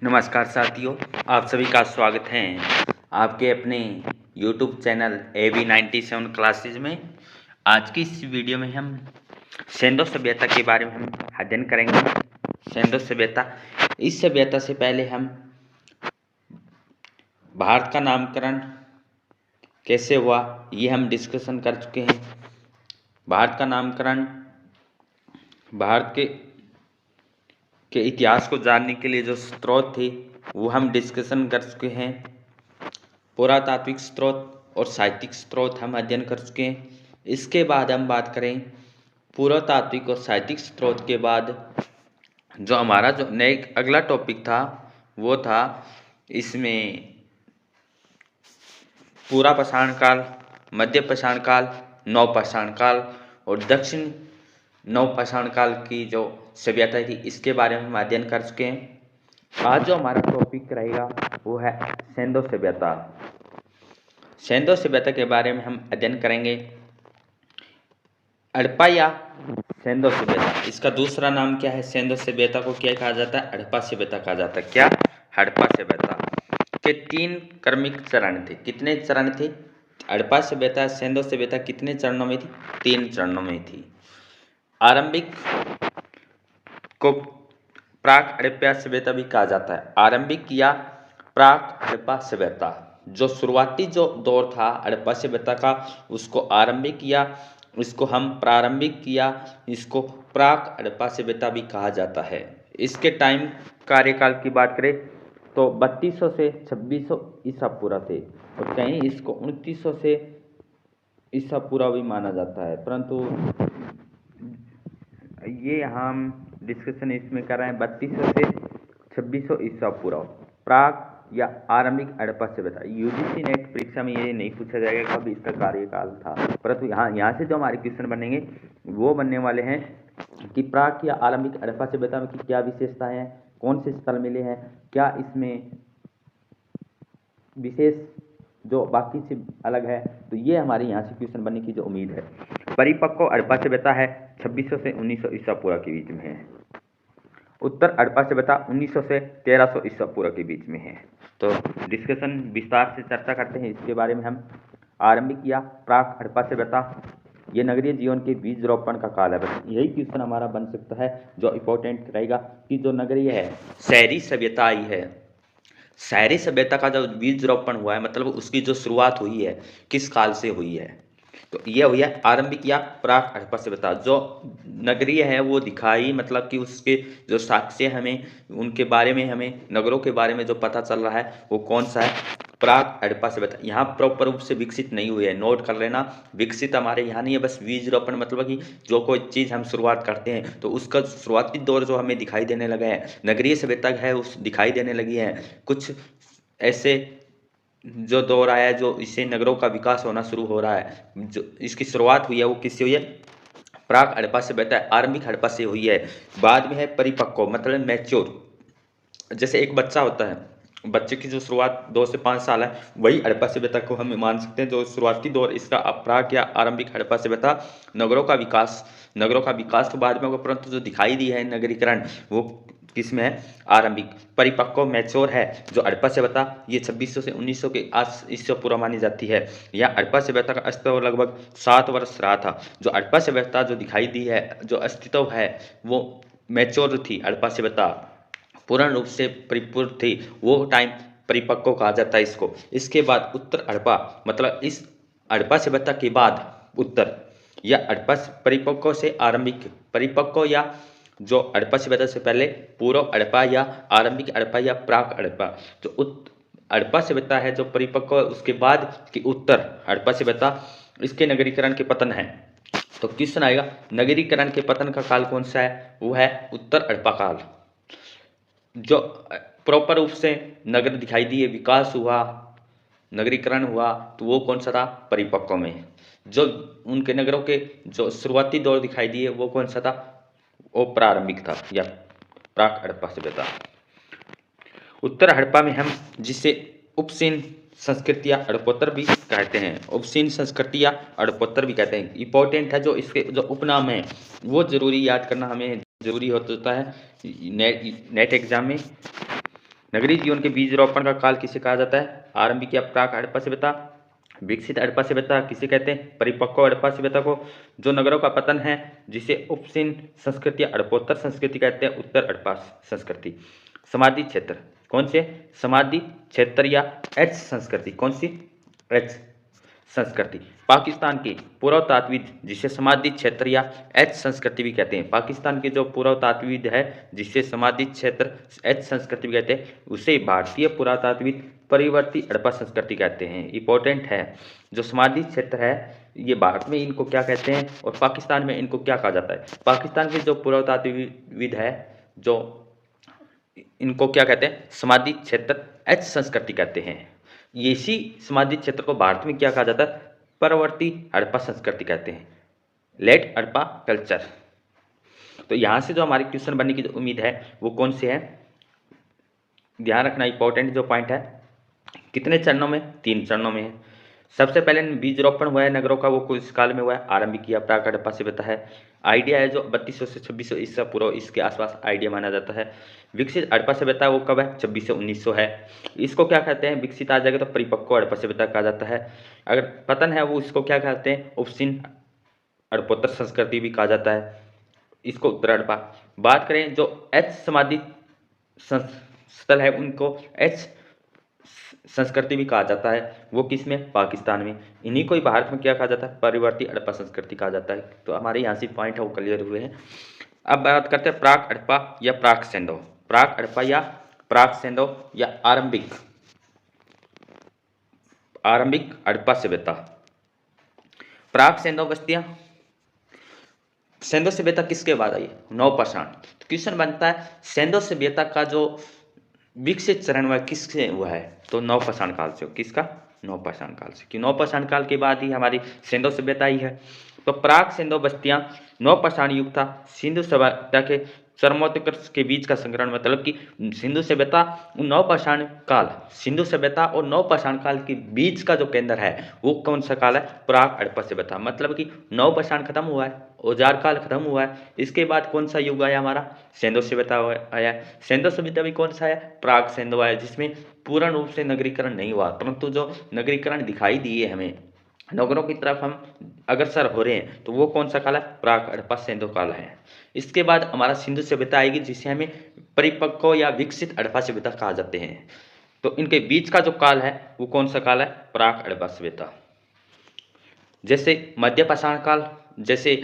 नमस्कार साथियों, आप सभी का स्वागत है आपके अपने YouTube चैनल AB97 क्लासेज में। आज की इस वीडियो में हम सेंधो सभ्यता के बारे में हम अध्ययन करेंगे। सेंधो सभ्यता, इस सभ्यता से पहले हम भारत का नामकरण कैसे हुआ ये हम डिस्कशन कर चुके हैं। भारत का नामकरण, भारत के इतिहास को जानने के लिए जो स्रोत थे वो हम डिस्कशन कर चुके हैं। पुरातात्विक स्रोत और साहित्यिक स्रोत हम अध्ययन कर चुके हैं। इसके बाद हम बात करें पुरातात्विक और साहित्यिक स्रोत के बाद जो हमारा जो नए अगला टॉपिक था वो था इसमें पूरा पाषाण काल, मध्य पाषाण काल, नव पाषाण काल और दक्षिण नव पाषाण काल की जो सभ्यता थी इसके बारे में हम अध्ययन कर चुके हैं। आज जो हमारा टॉपिक रहेगा वो है सेंधो सभ्यता। सेंधो सभ्यता के बारे में हम अध्ययन करेंगे। हड़प्पा या सेंधो सभ्यता, इसका दूसरा नाम क्या है? सेंधो सभ्यता को क्या कहा जाता है? हड़प्पा सभ्यता कहा जाता है। क्या? हड़प्पा सभ्यता के 3 क्रमिक चरण थे। कितने चरण थे? हड़प्पा सभ्यता, सेंधो सभ्यता कितने चरणों में थी? 3 चरणों में थी। आरंभिक को प्राक हड़प्पा सभ्यता भी कहा जाता है। आरंभिक या प्राक हड़प्पा सभ्यता, जो शुरुआती जो दौर था हड़प्पा सभ्यता का उसको आरंभिक या इसको हम प्रारंभिक या इसको प्राक हड़प्पा सभ्यता भी कहा जाता है। इसके टाइम कार्यकाल की बात करें तो 3200 से 2600 ईसा पूर्व थे और कहीं इसको 2900 से ईसा पूर्व भी माना जाता है, परंतु ये हम डिस्कशन इसमें कर रहे हैं 3200 से 2600 ईसा पूर्व प्राक या आरंभिक हड़प्पा सभ्यता। यूजीसी नेट परीक्षा में ये नहीं पूछा जाएगा कब इसका कार्यकाल था, परंतु यहाँ से जो हमारे क्वेश्चन बनेंगे वो बनने वाले हैं कि प्राक या आरंभिक हड़प्पा सभ्यता में की क्या विशेषताएं हैं, कौन से स्थल मिले हैं, क्या इसमें विशेष जो बाकी से अलग है। तो ये हमारे यहाँ से क्वेश्चन बनने की जो उम्मीद है। परिपक्व हड़प्पा सभ्यता है 2600 से 1900 ईसा पूर्व के बीच में है। उत्तर हड़प्पा सभ्यता 1900 से 1300 ईसा पूर्व के बीच में है। तो डिस्कशन विस्तार से चर्चा करते हैं इसके बारे में हम। आरंभिक या प्राक हड़प्पा सभ्यता, ये नगरीय जीवन के बीज रोपण का काल है। बस यही क्वेश्चन हमारा बन सकता है जो इंपॉर्टेंट रहेगा कि जो नगरीय है, शहरी सभ्यता आई है, शहरी सभ्यता का जो बीज रोपण हुआ है मतलब उसकी जो शुरुआत हुई है किस काल से हुई है। तो ये हुई है आरंभिक या प्राक हड़प्पा सभ्यता। जो नगरीय है वो दिखाई मतलब कि उसके जो साक्ष्य हमें उनके बारे में, हमें नगरों के बारे में जो पता चल रहा है वो कौन सा है? प्राक हड़प्पा सभ्यता। यहाँ प्रॉपर रूप से विकसित नहीं हुई है, नोट कर लेना। विकसित हमारे यहाँ नहीं है, बस बीज रोपण मतलब कि जो कोई चीज़ हम शुरुआत करते हैं तो उसका शुरुआती दौर जो हमें दिखाई देने लगा है, नगरीय सभ्यता है उस दिखाई देने लगी है। कुछ ऐसे जो दौर आया है जो इससे नगरों का विकास होना शुरू हो रहा है, जो इसकी शुरुआत हुई है वो किससे हुई है? प्राक हड़प्पा से बेहतर आरंभिक हड़प्पा से हुई है। बाद में है परिपक्व मतलब मैच्योर। जैसे एक बच्चा होता है, बच्चे की जो शुरुआत 2 से 5 साल है वही हड़प्पा सभ्यता को हम मान सकते हैं। जो शुरुआती दौर इसका प्राक या आरंभिक हड़प्पा सभ्यता, नगरों का विकास तो बाद में होगा, परंतु जो दिखाई दी है नगरीकरण वो किसमें है? आरंभिक। परिपक्व मैच्योर है जो हड़प्पा सभ्यता, ये 2600 से 1900 के आस ईसा पूर्व मानी जाती है। यह हड़प्पा सभ्यता का अस्तित्व लगभग 7 वर्ष रहा था। जो हड़प्पा सभ्यता जो दिखाई दी है, जो अस्तित्व है वो मैच्योर थी। हड़प्पा सभ्यता पूर्ण रूप से परिपूर्ण थी, वो टाइम परिपक्व कहा जाता है इसको। इसके बाद उत्तर हड़प्पा मतलब इस हड़प्पा सभ्यता के बाद उत्तर या हड़प्पा परिपक्व से आरंभिक, परिपक्व या जो हड़प्पा सभ्यता से पहले पूर्व हड़प्पा या आरंभिक हड़प्पा या प्राक हड़प्पा। तो हड़प्पा सभ्यता है जो परिपक्व, उसके बाद की उत्तर हड़प्पा सभ्यता, इसके नगरीकरण के पतन है। तो क्वेश्चन आएगा नगरीकरण के पतन का काल कौन सा है? वो है उत्तर हड़प्पा काल। जो प्रॉपर रूप से नगर दिखाई दिए, विकास हुआ, नगरीकरण हुआ, तो वो कौन सा था? परिपक्व में। जो उनके नगरों के जो शुरुआती दौर दिखाई दिए वो कौन सा था? वो प्रारंभिक था या प्राक हड़प्पा सभ्यता। उत्तर हड़प्पा में हम जिसे उपसीन संस्कृति या हड़प्पोत्तर भी कहते हैं, उपसीन संस्कृति या हड़प्पोत्तर भी कहते हैं। इंपॉर्टेंट है जो इसके जो उपनाम है वो जरूरी याद करना हमें जरूरी होता है नेट एग्जाम में। नगरीय जीवन के बीज रोपण का काल किसे कहा जाता है? आरंभिक या प्राक हड़प्पा सभ्यता। विकसित हड़प्पा सभ्यता किसे कहते हैं? परिपक्व हड़प्पा सभ्यता को। जो नगरों का पतन है जिसे उपसिन संस्कृति या हड़प्पोत्तर संस्कृति कहते हैं, उत्तर हड़प्पा संस्कृति। समाधि क्षेत्र कौन से? समाधि क्षेत्र या एच संस्कृति। कौन सी? एच संस्कृति। पाकिस्तान के पुरातात्विद जिसे समाधि क्षेत्र या एच संस्कृति भी कहते हैं, पाकिस्तान के जो पुरातात्विद है जिसे समाधि क्षेत्र एच संस्कृति भी कहते हैं, उसे भारतीय पुरातात्विद परिवर्ती हड़प्पा संस्कृति कहते हैं। इंपॉर्टेंट है, जो समाधि क्षेत्र है ये भारत में इनको क्या कहते हैं और पाकिस्तान में इनको क्या कहा जाता है? पाकिस्तान के जो पुरातात्विद है जो इनको क्या कहते हैं? समाधि क्षेत्र एच संस्कृति कहते हैं। इसी समाधि क्षेत्र को भारत में क्या कहा जाता है? परवर्ती हड़प्पा संस्कृति कहते हैं, लेट हड़प्पा कल्चर। तो यहाँ से जो हमारे क्वेश्चन बनने की जो उम्मीद है वो कौन से है? ध्यान रखना, इंपॉर्टेंट जो पॉइंट है। कितने चरणों में? 3 चरणों में है। सबसे पहले बीज रोपण हुआ है नगरों का, वो किस काल में हुआ है? आरंभिक या प्राक हड़प्पा सभ्यता है। आइडिया है जो 3200 से 2600 ईसा पूर्व इसके आसपास आइडिया माना जाता है। विकसित हड़प्पा सभ्यता वो कब है? 2600 1900 है। इसको क्या कहते हैं? विकसित आ जाएगा तो परिपक्व हड़प्पा सभ्यता कहा जाता है। अगर पतन है वो इसको क्या कहते हैं? उपसिन हड़प्पोत्तर संस्कृति भी कहा जाता है, इसको उत्तर हड़प्पा। बात करें जो एच समाधि स्थल है उनको एच संस्कृति भी कहा जाता है, वो किस में? पाकिस्तान में। इन्हीं को ही भारत में क्या कहा जाता है? परिवर्ती हड़प्पा संस्कृति कहा जाता है। तो हमारे यहाँ से पॉइंट है वो क्लियर हुए हैं। अब बात करते हैं प्राक हड़प्पा या प्राक सेंधो। प्राक हड़प्पा या प्राक सेंधो या आरंभिक हड़प्पा सभ्यता। प्राक सेंधो बस्तियां, सेंधो सभ्यता किसके बाद आई? नवपाषाण। तो क्वेश्चन बनता है सेंधो सभ्यता का जो विकसित चरण हुआ किससे हुआ है? तो नवपाषाण काल से। किसका? नवपाषाण काल से, कि नवपाषाण काल के बाद ही हमारी सेंधो सभ्यता आई है। तो प्राक सेंधो बस्तियां नवपाषाण युग था। सिंधु सभ्यता के चरमोत्कर्ष के बीच का संग्रहण, मतलब कि सिंधु सभ्यता नवपाषाण काल, सिंधु सभ्यता और नवपाषाण काल के बीच का जो केंद्र है वो कौन सा काल है? प्राक हड़प्पा सभ्यता। मतलब कि नवपाषाण खत्म हुआ है, औजार काल खत्म हुआ है, इसके बाद कौन सा युग आया? हमारा सेंधो सभ्यता आया। सेंधो सभ्यता भी कौन सा है? प्राक सेंधो आया, जिसमें पूर्ण रूप से नगरीकरण नहीं हुआ, परंतु जो नगरीकरण दिखाई दिए हमें, नगरों की तरफ हम अग्रसर हो रहे हैं, तो वो कौन सा काल है? प्राक हड़प्पा सेंधो काल है। इसके बाद हमारा सिंधु सभ्यता आएगी जिसे हमें परिपक्व या विकसित हड़प्पा सभ्यता कहा जाते हैं। तो इनके बीच का जो काल है वो कौन सा काल है? प्राक हड़प्पा सभ्यता। जैसे मध्य पाषाण काल, जैसे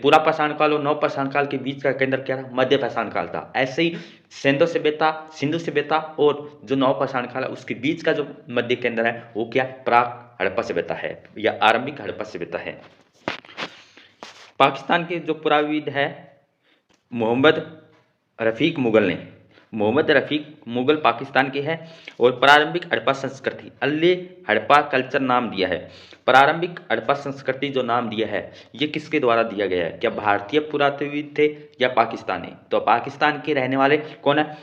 पूरा पाषाण काल और नवपाषाण काल के बीच का केंद्र क्या था? मध्य पाषाण काल था। ऐसे ही सेंधो सभ्यता, सिंधु सभ्यता और जो नवपाषाण काल है उसके बीच का जो मध्य केंद्र है वो क्या? प्राक हड़प्पा सभ्यता है या आरंभिक हड़प्पा सभ्यता है। पाकिस्तान के जो पुराविद है मोहम्मद रफीक मुगल पाकिस्तान के हैं और प्रारंभिक हड़प्पा संस्कृति अर्ली हड़प्पा कल्चर नाम दिया है। प्रारंभिक हड़प्पा संस्कृति जो नाम दिया है ये किसके द्वारा दिया गया है? क्या भारतीय पुरातत्वविद थे या पाकिस्तानी? तो पाकिस्तान के रहने वाले कौन है?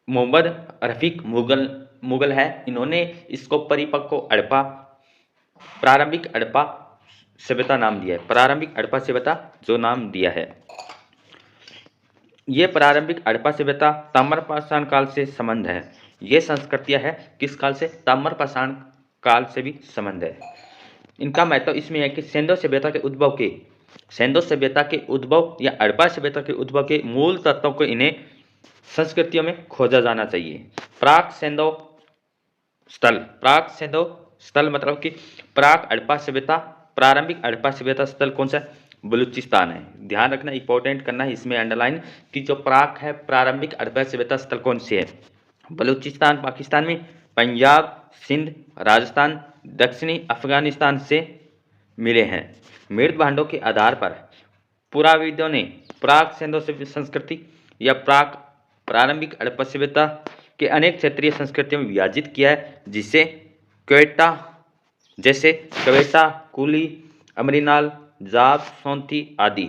मोहम्मद रफीक मुगल है। इन्होंने इसको परिपक्व हड़प्पा, प्रारंभिक हड़प्पा सभ्यता नाम दिया है। प्रारंभिक हड़प्पा सभ्यता जो नाम दिया है, ये प्रारंभिक हड़प्पा सभ्यता ताम्रपाषाण काल से संबंध है। ये संस्कृतियां है किस काल से? ताम्रपाषाण काल से भी संबंध है। इनका महत्व इसमें है कि सेंधो सभ्यता के उद्भव या हड़प्पा सभ्यता के उद्भव के मूल तत्वों को इन्हें संस्कृतियों में खोजा जाना चाहिए। प्राक सेंधो स्थल मतलब कि प्राक हड़प्पा सभ्यता, प्रारंभिक हड़प्पा सभ्यता स्थल कौन सा? बलूचिस्तान है। ध्यान रखना, इंपॉर्टेंट करना है इसमें अंडरलाइन कि जो प्राक है प्रारंभिक हड़प्पा सभ्यता स्थल कौन से है? बलूचिस्तान पाकिस्तान में, पंजाब, सिंध, राजस्थान, दक्षिणी अफगानिस्तान से मिले हैं। मृत भांडों के आधार पर पुराविदों ने प्राक सेंधो संस्कृति या प्रारंभिक हड़प्पा सभ्यता के अनेक क्षेत्रीय संस्कृतियों में विभाजित किया है, जिसे क्वेटा, कुली, अमरीनाल, जाब, सोंथी आदि।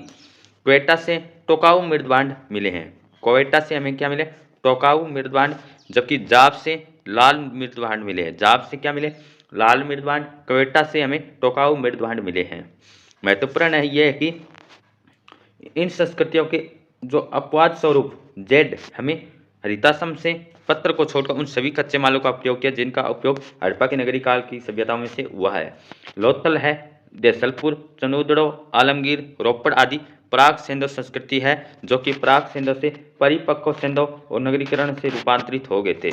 क्वेटा से टोकाऊ मृदभांड मिले हैं। क्वेटा से हमें क्या मिले? टोकाऊ मृदभांड। जबकि जाब से लाल मृदभांड मिले हैं। जाब से क्या मिले? लाल मृदभांड। क्वेटा से हमें टोकाऊ मृदभांड मिले हैं। महत्वपूर्ण है यह है कि इन संस्कृतियों के जो अपवाद स्वरूप जेड हमें हरितासम से पत्थर को छोड़कर उन सभी कच्चे मालों का प्रयोग किया जिनका उपयोग हड़प्पा की नगरी काल की सभ्यताओं में से हुआ है। लोथल है, देसलपुर, चंदोदड़ो, आलमगीर, रोपड़ आदि प्राक सिंधु संस्कृति है जो कि प्राक सिंधु से परिपक्व सिंधु और नगरीकरण से रूपांतरित हो गए थे।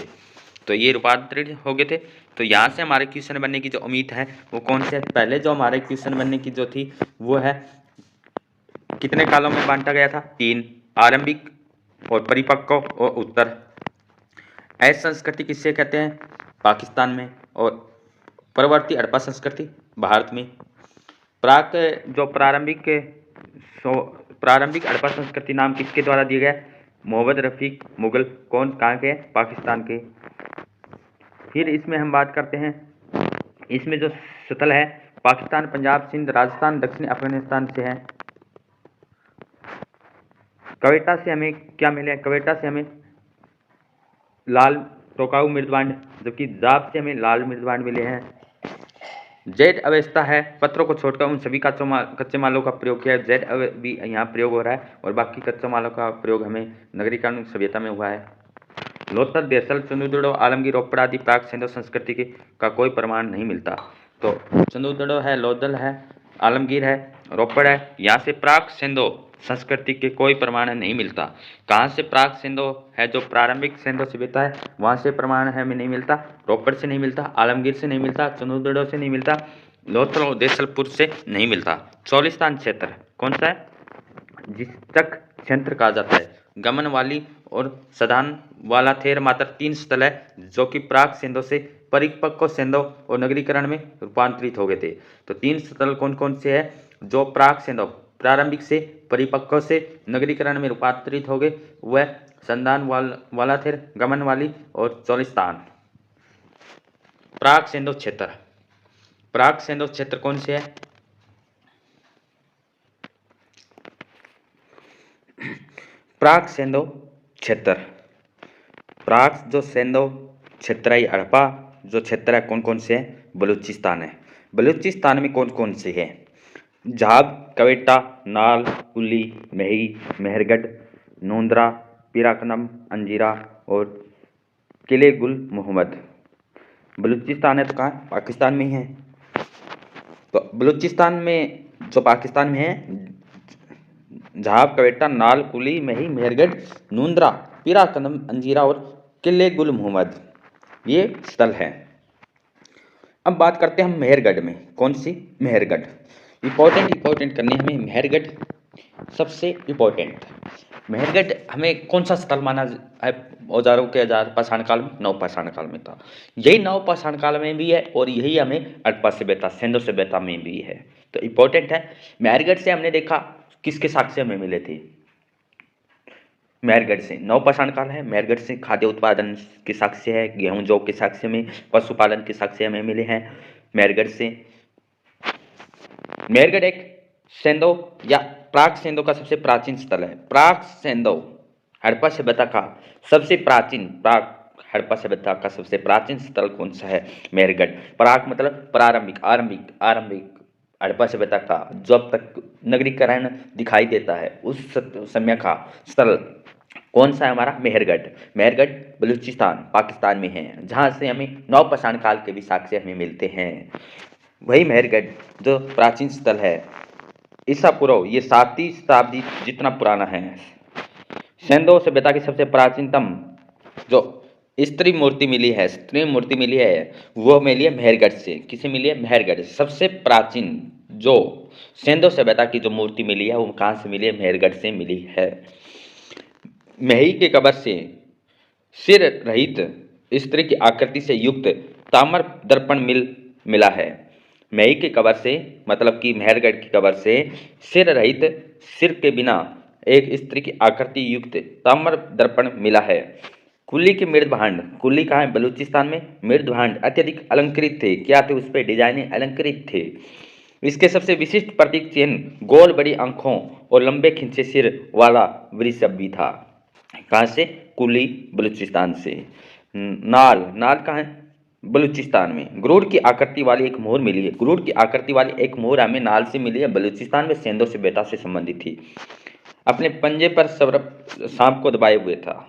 तो ये रूपांतरित हो गए थे। तो यहाँ से हमारे क्वेश्चन बनने की जो उम्मीद है वो कौन से? पहले जो हमारे क्वेश्चन बनने की जो थी वो है कितने कालों में बांटा गया था? 3, आरंभिक और परिपक्व और उत्तर। ऐस संस्कृति किससे कहते हैं? पाकिस्तान में। और परवर्ती हड़प्पा संस्कृति भारत में। प्रारंभिक हड़प्पा संस्कृति नाम किसके द्वारा दिया गया? मोहम्मद रफीक मुगल। कौन? कहाँ के? पाकिस्तान के। फिर इसमें हम बात करते हैं, इसमें जो स्थल है पाकिस्तान, पंजाब, सिंध, राजस्थान, दक्षिण अफगानिस्तान से है। क्वेटा से हमें क्या मिले? क्वेटा से हमें लाल टोकाऊ मृदबांड, जबकि जाप से हमें लाल मृदबांड मिले हैं। जेड अवस्था है, पत्रों को छोड़कर उन सभी कच्चे मालों का प्रयोग किया है। जेड भी यहाँ प्रयोग हो रहा है और बाकी कच्चे मालों का प्रयोग हमें नगरीकरण सभ्यता में हुआ है। लोथल, देसल, चंदूदड़ो, आलमगीर, रोपड़ आदि प्राक सिंधु संस्कृति का कोई प्रमाण नहीं मिलता। तो चंदूदड़ो है, लोथल है, आलमगीर है, रोपड़ है, यहाँ से प्राक सिंधु संस्कृति के कोई प्रमाण नहीं मिलता। कहाँ से प्राक सिंधु है? जो प्रारंभिक सिंधु सभ्यता है वहाँ से प्रमाण है हमें नहीं मिलता। रोपड़ से नहीं मिलता, आलमगीर से नहीं मिलता, चंदूदड़ो से नहीं मिलता, लोथल और देसलपुर से नहीं मिलता। चौलिस्तान क्षेत्र कौन सा है? जिस तक क्षेत्र कहा जाता है। गमन वाली और सदान वाला थेर मात्र 3 स्थल है जो कि प्राक सिंधु से परिपक्व सिंधु और नगरीकरण में रूपांतरित हो गए थे। तो 3 स्थल कौन कौन से है जो प्राक सिंधु प्रारंभिक से परिपक्व से नगरीकरण में रूपांतरित हो गए? वह संदान वाला थेर, गमन वाली और चौलिस्तान। प्राक सिंधु क्षेत्र, प्राक सिंधु क्षेत्र कौन से है? प्राक सिंधु क्षेत्र, प्राक जो सिंधु क्षेत्र है हड़प्पा जो क्षेत्र है कौन कौन से है? बलूचिस्तान है। बलूचिस्तान में कौन कौन से है? झाब, क्वेटा, नाल, कुली, महई, मेहरगढ़, नूंदरा, पीराकनम, अंजीरा और किले गुल मोहम्मद। बलूचिस्तान है तो कहाँ? पाकिस्तान में ही है। तो बलूचिस्तान में जो पाकिस्तान में है झाब, क्वेटा, नाल, कुली, महई, मेहरगढ़, नूंदरा, पीराकनम, अंजीरा और किले गुल मोहम्मद, ये स्थल है। अब बात करते हैं हम मेहरगढ़ में। कौन सी? मेहरगढ़। इंपॉर्टेंट करनी हमें मेहरगढ़ सबसे इंपॉर्टेंट। मेहरगढ़ हमें कौन सा स्थल माना है? औजारों के औजार पाषाण काल में, नवपाषाण काल में था। यही नवपाषाण काल में भी है और यही हमें हड़प्पा सभ्यता, सिंधु सभ्यता में भी है। तो इंपॉर्टेंट है। मेहरगढ़ से हमने देखा किसके साक्ष्य में मिले थे? मेहरगढ़ से नवपाषाण काल है। मेहरगढ़ से खाद्य उत्पादन के साक्ष्य है, गेहूं जौ के साक्ष्य में, पशुपालन के साक्ष्य में मिले हैं मेहरगढ़ से। मेहरगढ़ एक सिंधु या प्राक सिंधु का सबसे प्राचीन स्थल है। प्राक सिंधु हड़प्पा सभ्यता का सबसे प्राचीन, प्राक हड़प्पा सभ्यता का सबसे प्राचीन स्थल कौन सा है? मेहरगढ़। प्राक मतलब प्रारंभिक, आरंभिक हड़प्पा सभ्यता का जब तक नगरीकरण दिखाई देता है उस समय का स्थल कौन सा है हमारा? मेहरगढ़। मेहरगढ़ बलूचिस्तान पाकिस्तान में है, जहाँ से हमें नवपाषाण काल के भी साक्ष्य हमें मिलते हैं। वही मेहरगढ़ जो प्राचीन स्थल है, ईसा पूर्व ये 7वीं शताब्दी जितना पुराना है। सिंधु सभ्यता की सबसे प्राचीनतम जो स्त्री मूर्ति मिली है वो मिली है मेहरगढ़ से। किसे मिली है? मेहरगढ़। सबसे प्राचीन जो सिंधु सभ्यता की जो मूर्ति मिली है वो कहाँ से मिली है? मेहरगढ़ से मिली है। महई के कब्र से सिर रहित स्त्री की आकृति से युक्त ताम्र दर्पण मिला है। महई के कब्र से मतलब कि मेहरगढ़ की कब्र से सिर रहित, सिर के बिना एक स्त्री की आकृति युक्त ताम्र दर्पण मिला है। कुली के मृदभांड, कुली कहाँ है? बलूचिस्तान में। मृदभांड अत्यधिक अलंकृत थे। क्या थे? उस पर डिजाइने अलंकृत थे। इसके सबसे विशिष्ट प्रतीक चिन्ह गोल बड़ी आंखों और लंबे खिंचे सिर वाला वृषभ भी था। कहाँ से? कुली बलूचिस्तान से। नाल, नाल कहाँ है? बलूचिस्तान में। गरुड़ की आकृति वाली एक मोहर मिली है। गरुड़ की आकृति वाली एक मोहर हमें नाल से मिली है, बलूचिस्तान में सिंधु सभ्यता से संबंधित थी। अपने पंजे पर सांप को दबाए हुए था।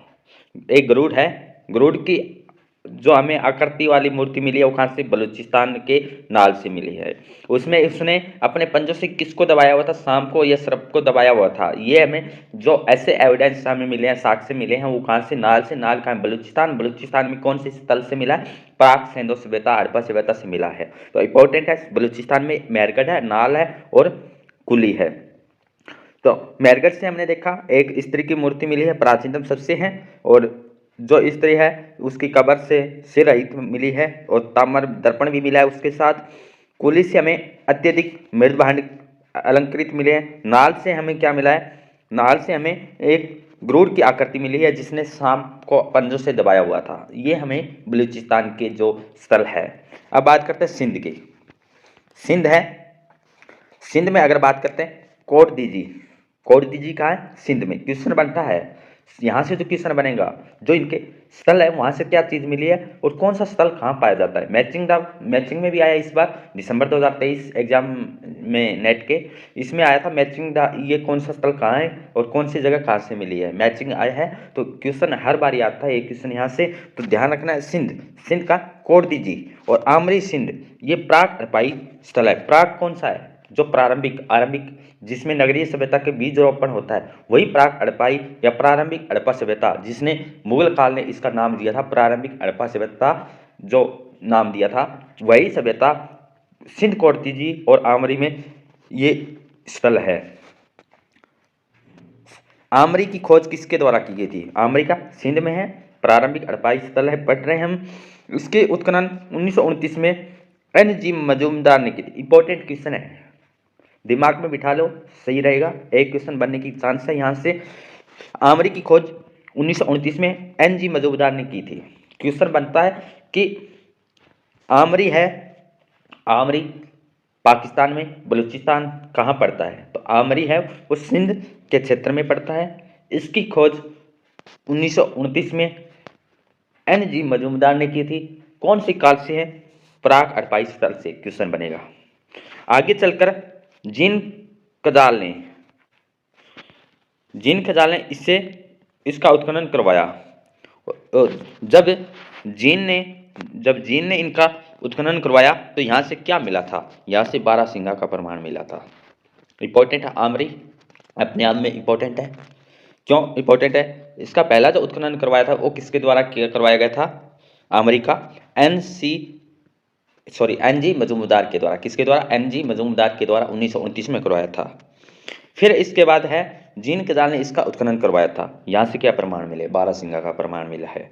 एक गरुड़ है गरुड़ की जो हमें आकृति वाली मूर्ति मिली है वो कहाँ से, बलूचिस्तान के नाल से मिली है। उसमें उसने अपने पंजों से किसको दबाया हुआ था, सांप को या सर्प को दबाया हुआ था। ये हमें जो ऐसे एविडेंस हमें मिले हैं, साक्ष्य मिले हैं, वो कहाँ से, नाल से। नाल कहाँ है, बलूचिस्तान। बलूचिस्तान में कौन से स्थल से मिला है, प्राक सिंधु सभ्यता, हड़प्पा सभ्यता से मिला है। तो इंपॉर्टेंट है, बलूचिस्तान में मेहरगढ़ है, नाल है और कुली है। तो मेहरगढ़ से हमने देखा एक स्त्री की मूर्ति मिली है, प्राचीनतम सबसे है, और जो स्त्री है उसकी कब्र से सिर रहित मिली है और ताम्र दर्पण भी मिला है उसके साथ। कुली से हमें अत्यधिक मृद भांड अलंकृत मिले हैं। नाल से हमें क्या मिला है, नाल से हमें एक गरुड़ की आकृति मिली है जिसने सांप को पंजों से दबाया हुआ था। ये हमें बलूचिस्तान के जो स्थल है। अब बात करते हैं सिंध की। सिंध है, सिंध में अगर बात करते हैं कोट दीजी, कोट दीजी कहाँ है, सिंध में। क्वेश्चन बनता है यहाँ से, जो क्वेश्चन बनेगा जो इनके स्थल है वहाँ से क्या चीज़ मिली है और कौन सा स्थल कहाँ पाया जाता है। मैचिंग में भी आया इस बार दिसंबर 2023 एग्जाम में नेट के, इसमें आया था मैचिंग ये कौन सा स्थल कहाँ है और कौन सी जगह कहाँ से मिली है, मैचिंग आया है। तो क्वेश्चन हर बार आता है, एक क्वेश्चन यहाँ से, तो ध्यान रखना है। सिंध, सिंध का कोट दीजी और आमरी सिंध, ये प्राक हड़प्पाई स्थल है। प्राक कौन सा है, जो प्रारंभिक, आरंभिक, जिसमें नगरीय सभ्यता के बीज रोपण होता है, वही प्राक हड़प्पाई या प्रारंभिक हड़प्पा सभ्यता, जिसने मुगल काल ने इसका नाम दिया था प्रारंभिक हड़प्पा सभ्यता, जो नाम दिया था, वही सभ्यता सिंध कोटदीजी और आमरी में ये स्थल है। आमरी की खोज किसके द्वारा की गई थी, आमरी का सिंध में है, प्रारंभिक हड़प्पाई स्थल है, पढ़ रहे हैं हम। इसके उत्खनन 1929 में एन.जी. मजूमदार ने की थी। इंपॉर्टेंट क्वेश्चन है, दिमाग में बिठा लो, सही रहेगा, एक क्वेश्चन बनने की चांस है यहाँ से। आमरी की खोज 1929 में एन.जी. मजूमदार ने की थी। क्वेश्चन बनता है कि आमरी है, आमरी पाकिस्तान में बलूचिस्तान कहाँ पड़ता है, तो आमरी है वो सिंध के क्षेत्र में पड़ता है। इसकी खोज 1929 में एन.जी. मजूमदार ने की थी। कौन सी काल से है, प्राक हड़प्पाई स्थल से क्वेश्चन बनेगा। आगे चलकर जीन कजाल ने इसका उत्खनन करवाया। जब जीन ने इनका उत्खनन करवाया तो यहाँ से क्या मिला था, यहाँ से बारहसिंगा का प्रमाण मिला था। इंपॉर्टेंट है, आमरी अपने आप में इंपॉर्टेंट है। क्यों इंपॉर्टेंट है, इसका पहला जो उत्खनन करवाया था वो किसके द्वारा करवाया गया था, आमरी का एन.जी. मजूमदार के द्वारा। किसके द्वारा, एन.जी. मजूमदार के द्वारा 1929 में करवाया था। फिर इसके बाद है जीन कजाल ने इसका उत्खनन करवाया था। यहाँ से क्या प्रमाण मिले, बारहसिंगा का प्रमाण मिला है।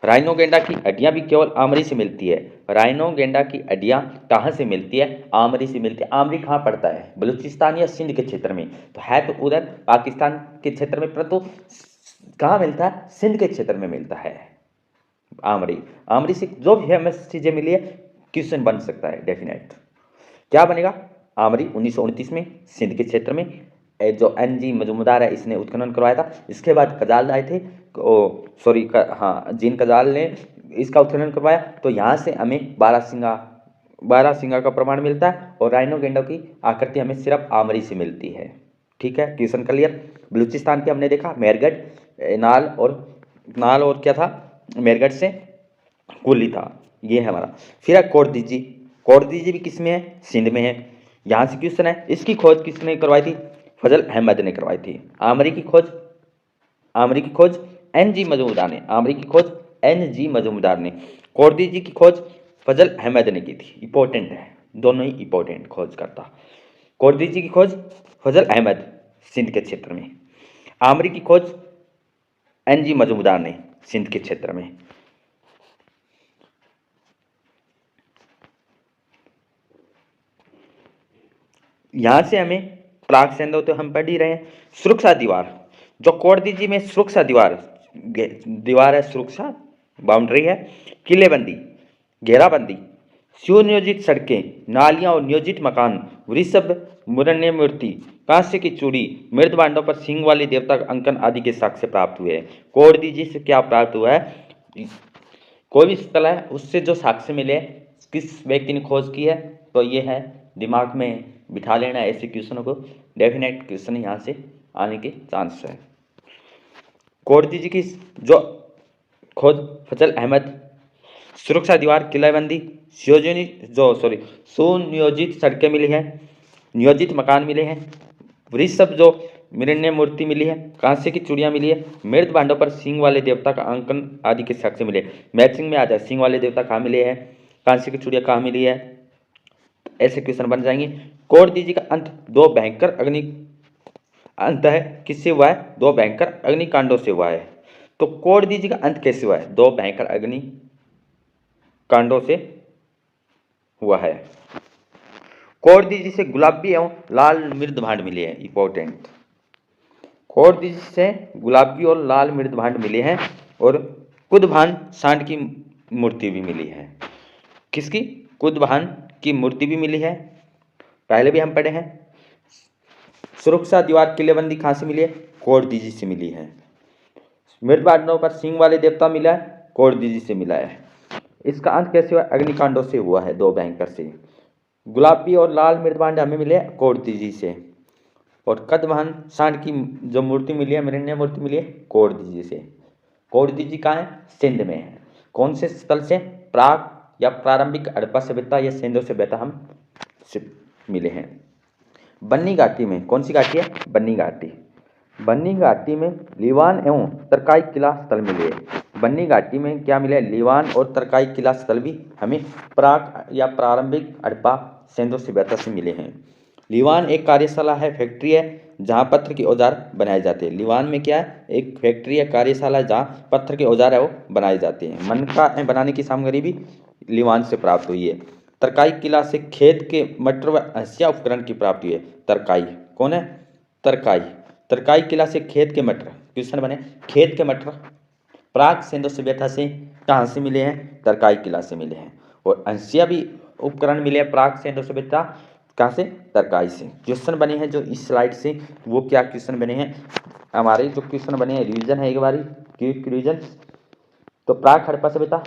राइनो गेंडा की हड्डियां भी केवल आमरी से मिलती है। राइनो गेंडा की हड्डियां कहाँ से मिलती है, आमरी से मिलती है। आमरी कहाँ पड़ता है, बलूचिस्तान या सिंध के क्षेत्र में, तो है तो उधर पाकिस्तान के क्षेत्र में, परंतु कहाँ मिलता है, सिंध के क्षेत्र में मिलता है आमरी से जो भी हमें चीजें मिली है, क्वेश्चन बन सकता है डेफिनेट। क्या बनेगा, आमरी 1929 में सिंध के क्षेत्र में, जो एन.जी. मजूमदार है इसने उत्खनन करवाया था। इसके बाद कजाल आए थे, जीन कजाल ने इसका उत्खनन करवाया, तो यहाँ से हमें बारहसिंगा का प्रमाण मिलता है और राइनो गेंडा की आकृति हमें सिर्फ आमरी से मिलती है। ठीक है, क्वेश्चन क्लियर। बलूचिस्तान के हमने देखा मेहरगढ़, नाल और क्या था, मेहरगढ़ से कुली था, ये है हमारा। फिर है कोटदीजी भी किस में है, सिंध में है। यहाँ से क्वेश्चन है, इसकी खोज किसने करवाई थी, फजल अहमद ने करवाई थी। आमरी की खोज एन.जी. मजूमदार ने, आमरी की खोज एन.जी. मजूमदार ने, कोटदीजी की खोज फजल अहमद ने की थी। इंपॉर्टेंट है, दोनों ही इंपॉर्टेंट खोज करता। कोटदीजी की खोज फजल अहमद सिंध के क्षेत्र में, आमरी की खोज एन.जी. मजूमदार ने सिंध के क्षेत्र में। यहां से हमें प्राक सिंधु तो हम पढ़ ही रहे हैं। सुरक्षा दीवार, जो कोटदीजी में सुरक्षा दीवार है, सुरक्षा बाउंड्री है, किलेबंदी, घेराबंदी, सुनियोजित सड़कें, नालियां और नियोजित मकान, वृषभ मुरण्य मूर्ति, कांस्य की चूड़ी, मृद भांडों पर सिंह वाली देवता का अंकन आदि के साक्ष्य प्राप्त हुए हैं। कोटदीजी से क्या प्राप्त हुआ है, कोई भी स्थल है उससे जो साक्ष्य मिले, किस व्यक्ति ने खोज की है, तो ये है, दिमाग में बिठा लेना ऐसे क्वेश्चनों को, डेफिनेट क्वेश्चन यहाँ से आने के चांस है। कोटदीजी की जो खोज फजल अहमद, सुरक्षा दीवार किलाबंदी, सुनियोजित सड़कें मिली हैं, नियोजित मकान मिले हैं, वृषभ जो मृण्मय मूर्ति मिली है, कांस्य की चूड़ियां मिली है, मृत भांडों पर सिंह वाले देवता का अंकन आदि के साक्ष्य मिले। मैचिंग में आ जाए, सिंह वाले देवता कहाँ मिले हैं, कांस्य की चूड़ियां कहाँ मिली है, ऐसे क्वेश्चन बन जाएंगे। कोड दीजिए का अंत दो भयंकर अग्नि अंत है, किससे हुआ है, दो भयंकर अग्निकांडों से हुआ है। तो कोड दीजिए का अंत कैसे हुआ है, दो भयंकर अग्नि कांडों से हुआ है। कोड दीजिए से गुलाबी एवं लाल मृद भांड मिले हैं, इंपॉर्टेंट। कोड दीजिए से गुलाबी और लाल मृद भांड मिले हैं और कुदभान सांड की मूर्ति भी मिली है। किसकी, कुदभान की मूर्ति भी मिली है, पहले भी हम पढ़े हैं। सुरक्षा दीवार किलेबंदी कहाँ से मिली है, कोड दीजिए से मिली है। मृद भांडों पर सिंह वाले देवता मिला है, कोड दीजिए से मिला है। इसका अंत कैसे हुआ, अग्निकांडों से हुआ है, दो भयंकर से। गुलाबी और लाल मृद भांड हमें मिले कोड दीजिए से, और कदभान सांड की जो मूर्ति मिली है, मृण्मय मूर्ति मिली है, कोड दीजिए से। कोड दीजिए कहाँ है, सिंध में है। कौन से स्थल से, प्राग या प्रारंभिक हड़प्पा सभ्यता या सिंधु सभ्यता हम से मिले हैं। बन्नी घाटी में, कौन सी घाटी है, बन्नी घाटी। बन्नी घाटी में लीवान एवं तरकाई किला स्थल मिले हैं। बन्नी घाटी में क्या मिले, लीवान और तरकाई किला स्थल भी हमें प्राक या प्रारंभिक हड़प्पा सिंधु सभ्यता से मिले हैं। लीवान एक कार्यशाला है, फैक्ट्री है, जहाँ पत्थर के औजार बनाए जाते हैं। लीवान में क्या है, एक फैक्ट्री है, कार्यशाला है, जहाँ पत्थर के औजार है वो बनाए जाते हैं। मनका बनाने की सामग्री भी लीवान से प्राप्त हुई है। तरकाई किला से खेत के मटर व हंसिया उपकरण की प्राप्ति हुई है। तरकाई कौन है, तरकाई। तरकाई किला से खेत के मटर, क्वेश्चन बने, खेत के मटर प्राग सिंधु सभ्यता से कहाँ से मिले हैं, तरकाई किला से मिले हैं। और हंसिया भी उपकरण मिले हैं प्राग सिंधु सभ्यता, कहाँ से, तरकाई से। क्वेश्चन बने हैं जो इस स्लाइड से, वो क्या क्वेश्चन बने हैं, हमारे जो क्वेश्चन बने हैं रिवीजन है एक बारी, क्विक रिवीजन। तो प्राग हड़प्पा सभ्यता,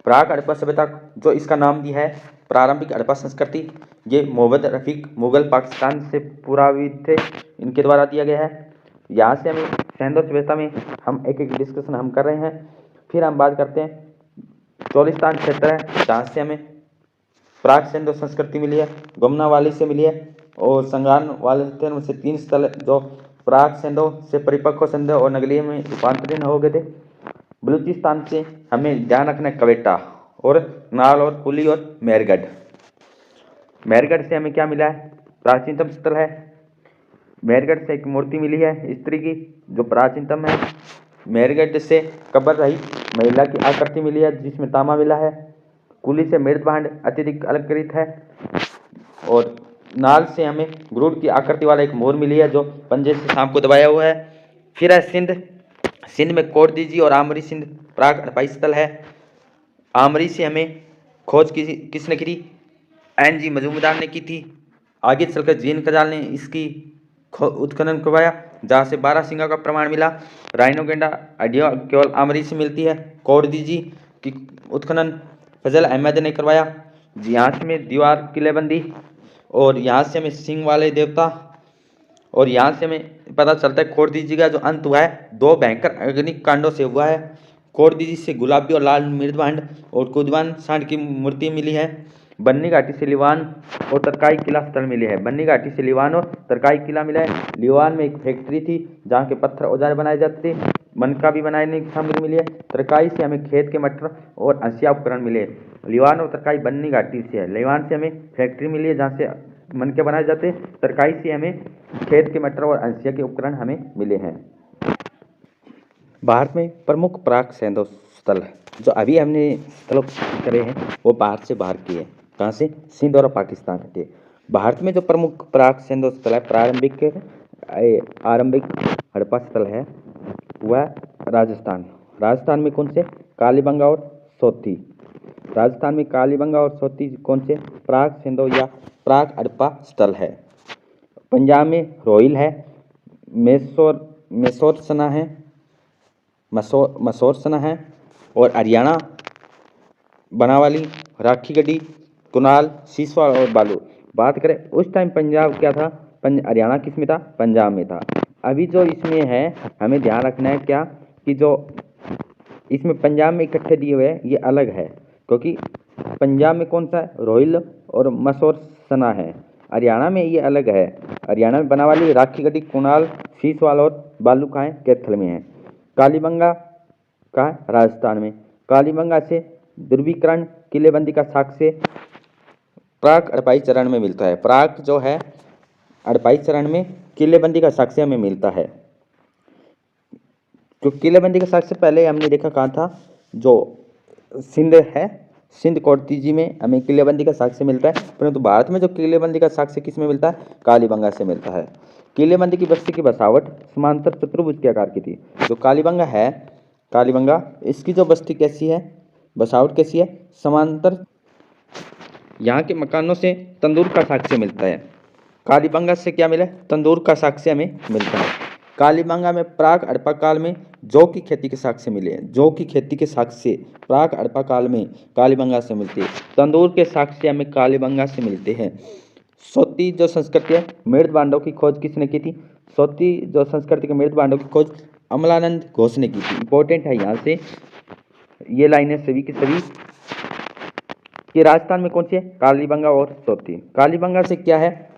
प्राग हड़प्पा सभ्यता जो इसका नाम दिया है प्रारंभिक हड़प्पा संस्कृति, ये मोहम्मद रफीक मुगल पाकिस्तान से पुरावित थे, इनके द्वारा दिया गया है। यहाँ से हमें सिंधु सभ्यता में हम एक एक डिस्कशन हम कर रहे हैं। फिर हम बात करते हैं चोलिस्तान क्षेत्र है, जहाँ से हमें प्राग सिंधु संस्कृति मिली है, गुमना वाली से मिली है, और संगान वाले से 3 स्थल जो प्राग सिंधु से परिपक्व सिंधु और नगरीय में रूपांतरित हो गए थे। बलूचिस्तान से हमें ध्यान रखना है क्वेटा और नाल और कुली और मेरगढ़। मेरगढ़ से हमें क्या मिला है, प्राचीनतम स्थल है। मेरगढ़ से एक मूर्ति मिली है स्त्री की जो प्राचीनतम है। मेरगढ़ से कब्र रही महिला की आकृति मिली है जिसमें तांबा मिला है। कुली से मृत भांड अत्यधिक अलंकृत है। और नाल से हमें गरुड़ की आकृति वाला एक मोर मिली है जो पंजे से सांप को दबाया हुआ है। फिर है सिंध, सिंध में कोट दीजिए और आमरी सिंध प्राग हड़प्पाई स्थल है। आमरी से हमें खोज किसने की थी, एन.जी. मजूमदार ने की थी। आगे चलकर जीन कजाल ने इसकी उत्खनन करवाया, जहाँ से 12 सिंगा का प्रमाण मिला। राइनो गेंडा हड्डियाँ केवल आमरी से मिलती है। कोड दीजिए कि उत्खनन फजल अहमद ने करवाया। यहाँ से हमें दीवार किलेबंदी, और यहाँ से हमें सिंह वाले देवता, और यहाँ से हमें पता चलता है खोड़ दीजिएगा जो अंत हुआ है 2 भयंकर अग्निक कांडों से हुआ है। खोड़ दीजिए से गुलाबी और लाल मृद भांड और कुदवान सांड की मूर्ति मिली है। बन्नी घाटी से लीवान और तरकाई किला स्थल मिले हैं। बन्नी घाटी से लीवान और तरकाई किला मिला है। लीवान में एक फैक्ट्री थी जहाँ के पत्थर औजार बनाए जाते थे। मनका भी बनाने की सामग्री मिली है। तरकाई से हमें खेत के मटर और हंसिया उपकरण मिले। लीवान और तरकाई बन्नी घाटी से है। लीवान से हमें फैक्ट्री मिली है जहाँ से मन के बनाए जाते। तरकाई से हमें खेत के मटर और हंसिया के उपकरण हमें मिले हैं। भारत में प्रमुख प्राक सिंधु स्थल जो अभी हमने स्थल करे हैं वो भारत से बाहर की है। कहाँ से, सिंध और पाकिस्तान के। भारत में जो प्रमुख प्राक सिंधु स्थल है, आरंभिक हड़प्पा स्थल है वह राजस्थान। राजस्थान में कौन से, कालीबंगा और सोती। राजस्थान में कालीबंगा और सोती कौन से, प्राक सिंधु या प्राक हड़प्पा स्थल है। पंजाब में रोहिल है, मेसोरसना है, मसोरसना है, और हरियाणा बनावाली, राखी गढ़ी, कुनाल, सीसवाड़ और बालू। बात करें उस टाइम पंजाब क्या था, हरियाणा किस में था, पंजाब में था। अभी जो इसमें है हमें ध्यान रखना है क्या कि जो इसमें पंजाब में इकट्ठे दिए हुए हैं, ये अलग है क्योंकि पंजाब में कौन सा है, रोहिल और मसौर सना है। हरियाणा में ये अलग है, हरियाणा में बनावाली, राखी गढ़ी, कुणाल, सीसवाल और बालू कहाँ है, कैथल में है। कालीबंगा कहाँ है, राजस्थान में। कालीबंगा से ध्रुवीकरण किलेबंदी का साक्ष्य प्राक अड़पाई चरण में मिलता है। प्राक जो है अड़पाई चरण में किलेबंदी का साक्ष्य हमें मिलता है। जो किलेबंदी का साक्ष्य पहले हमने देखा कहाँ था, जो सिंध है, सिंध कोटतीजी में हमें किलेबंदी का साक्ष्य मिलता है, परंतु भारत में जो किलेबंदी का साक्ष्य किस में मिलता है, कालीबंगा से मिलता है। किलेबंदी की बस्ती की बसावट समांतर चतुर्भुज के आकार की थी। जो कालीबंगा है, कालीबंगा इसकी जो बस्ती कैसी है, बसावट कैसी है, समांतर। यहाँ के मकानों से तंदूर का साक्ष्य मिलता है। कालीबंगा से क्या मिला, तंदूर का साक्ष्य हमें मिलता है। कालीबंगा में प्राक हड़प्पा काल में जौ की खेती के साक्ष्य मिले हैं। जौ की खेती के साक्ष्य प्राक हड़प्पा काल में कालीबंगा से मिलते हैं। तंदूर के साक्ष्य हमें कालीबंगा से मिलते हैं। सोती जो संस्कृति है, मृत भांडों की खोज किसने की थी, सोती जो संस्कृति के मृत भांडों की खोज अमलानंद घोष ने की थी। इंपॉर्टेंट है यहाँ से ये लाइनें सभी की सभी कि राजस्थान में कौन सी है, कालीबंगा और सोती। कालीबंगा से क्या है,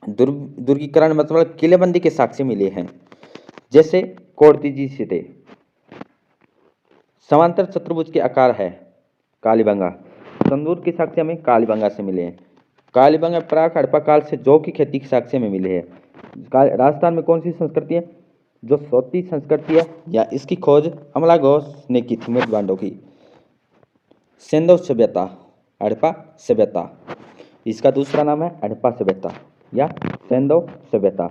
दुर्गीकरण मतलब किलेबंदी के साक्ष्य मिले हैं, जैसे कोटतीजी से थे। समांतर चतुर्भुज के आकार है कालीबंगा। तंदूर के साक्ष्य हमें कालीबंगा से मिले हैं। कालीबंगा प्राक हड़प्पा काल से जौ की खेती के साक्ष्य में मिले हैं। राजस्थान में कौन सी संस्कृति है, जो सोती संस्कृति है, या इसकी खोज अमला घोष ने की थी मृत भांडों की। सेंधव सभ्यता, हड़प्पा सभ्यता, इसका दूसरा नाम है हड़प्पा सभ्यता या सेंधव सभ्यता।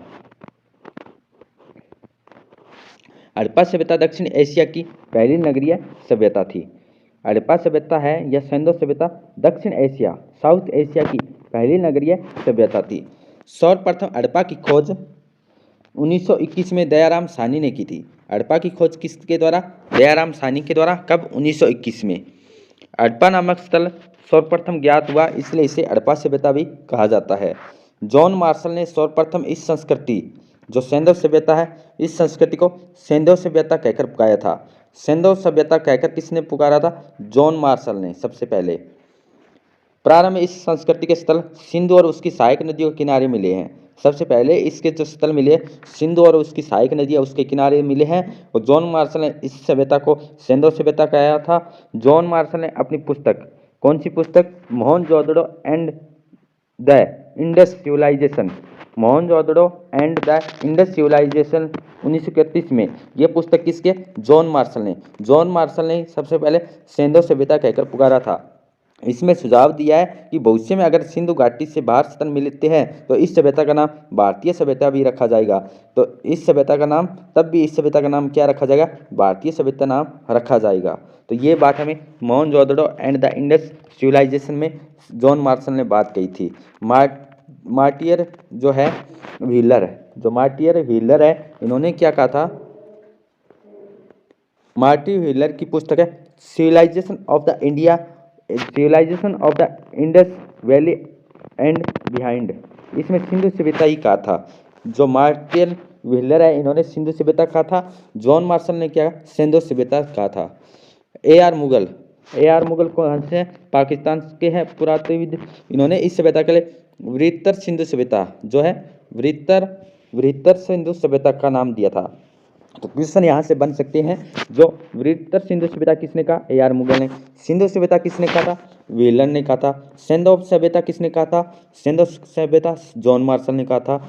हड़प्पा सभ्यता दक्षिण एशिया की पहली नगरीय सभ्यता थी। हड़प्पा सभ्यता है या सेंधव सभ्यता दक्षिण एशिया, साउथ एशिया की पहली नगरीय सभ्यता थी। सर्वप्रथम हड़प्पा की खोज 1921 में दयाराम साहनी ने की थी। हड़प्पा की खोज किसके द्वारा, दयाराम साहनी के द्वारा। कब, 1921 में। हड़प्पा नामक स्थल सर्वप्रथम ज्ञात हुआ, इसलिए इसे हड़प्पा सभ्यता भी कहा जाता है। जॉन मार्शल ने सर्वप्रथम इस संस्कृति जो सेंधव सभ्यता है, इस संस्कृति को सेंधव सभ्यता कहकर पुकारा था। सेंधव सभ्यता कहकर किसने पुकारा था, जॉन मार्शल ने सबसे पहले। प्रारंभ में इस संस्कृति के स्थल सिंधु और उसकी सहायक नदियों के किनारे मिले हैं। सबसे पहले इसके जो स्थल मिले सिंधु और उसकी सहायक नदियाँ उसके किनारे मिले हैं, और जॉन मार्शल ने इस सभ्यता को सेंधव सभ्यता कहा था। जॉन मार्शल ने अपनी पुस्तक, कौन सी पुस्तक, Mohenjodaro and the Indus civilisation, Mohenjodaro and the Indus civilisation 1931 में, यह पुस्तक किसके, जॉन मार्शल ने। जॉन मार्शल ने सबसे पहले सेंधव सभ्यता कहकर पुकारा था। इसमें सुझाव दिया है कि भविष्य में अगर सिंधु घाटी से बाहर स्थल मिलते हैं तो इस सभ्यता का नाम भारतीय सभ्यता भी रखा जाएगा। तो इस सभ्यता का नाम, तब भी इस सभ्यता का नाम क्या रखा जाएगा, भारतीय सभ्यता नाम रखा जाएगा। तो ये बात हमें Mohenjodaro and the Indus civilisation में जॉन मार्शल ने बात कही थी। मार्टियर जो है व्हीलर, जो मार्टियर व्हीलर है, इन्होंने क्या कहा था, मार्टिन व्हीलर की पुस्तक है civilisation of the India, civilisation of the Indus valley and behind, इसमें सिंधु सभ्यता ही कहा था। जो मार्टिन व्हीलर है, इन्होंने सिंधु सभ्यता कहा था, जॉन मार्शल ने क्या, सिंधु सभ्यता कहा था। AR मुगल, AR मुगल कौन से, पाकिस्तान के हैं पुरातत्वविद, इन्होंने इस सभ्यता के लिए वृहत्तर सिंधु सभ्यता जो है वृहत्तर सिंधु सभ्यता का नाम दिया था। तो क्वेश्चन यहाँ से बन सकते हैं, जो वृहत्तर सिंधु सभ्यता किसने कहा, AR मुगल ने। सिंधु सभ्यता किसने कहा था, व्हीलर ने कहा था। सेंधव सभ्यता किसने कहा था, सेंधव सभ्यता जॉन मार्शल ने कहा था।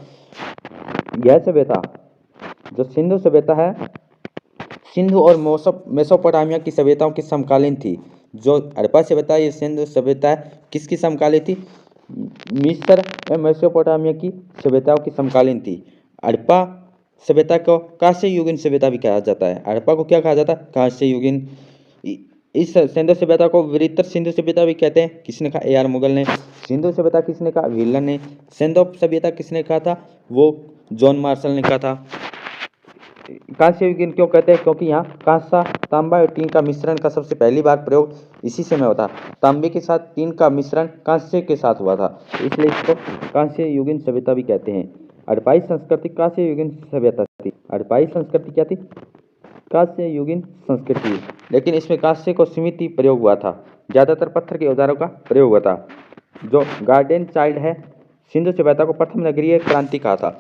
यह सभ्यता जो सिंधु सभ्यता है, सिंधु और मेसोपोटामिया की सभ्यताओं की समकालीन थी। जो हड़प्पा सभ्यता, ये सिंधु सभ्यता किसकी समकालीन थी, मिस्र एवं मेसोपोटामिया की सभ्यताओं की समकालीन थी। हड़प्पा सभ्यता को कांस्य युगीन सभ्यता भी कहा जाता है। हड़प्पा को क्या कहा जाता है, कांस्य युगीन। इस सिंधु सभ्यता को वृहत्तर सिंधु सभ्यता भी कहते हैं, किसने कहा, AR मुगल ने। सिंधु सभ्यता किसने कहा, व्हीलर ने। सिंधु सभ्यता किसने कहा था, वो जॉन मार्शल ने कहा था। कांस्य युगीन क्यों कहते हैं, क्योंकि यहाँ कांसा, तांबा और टीन का मिश्रण का सबसे पहली बार प्रयोग इसी समय होता। तांबे के साथ टीन का मिश्रण कांस्य के साथ हुआ था, इसलिए इसको कांस्य युगीन सभ्यता भी कहते हैं। हड़प्पाई संस्कृति कांस्य युगीन सभ्यता थी। हड़प्पाई संस्कृति क्या थी, कांस्य युगीन संस्कृति, लेकिन इसमें कांस्य को सीमित ही प्रयोग हुआ था, ज़्यादातर पत्थर के औजारों का प्रयोग हुआ था। जो गार्डन चाइल्ड है, सिंधु सभ्यता को प्रथम नगरीय क्रांति कहा था।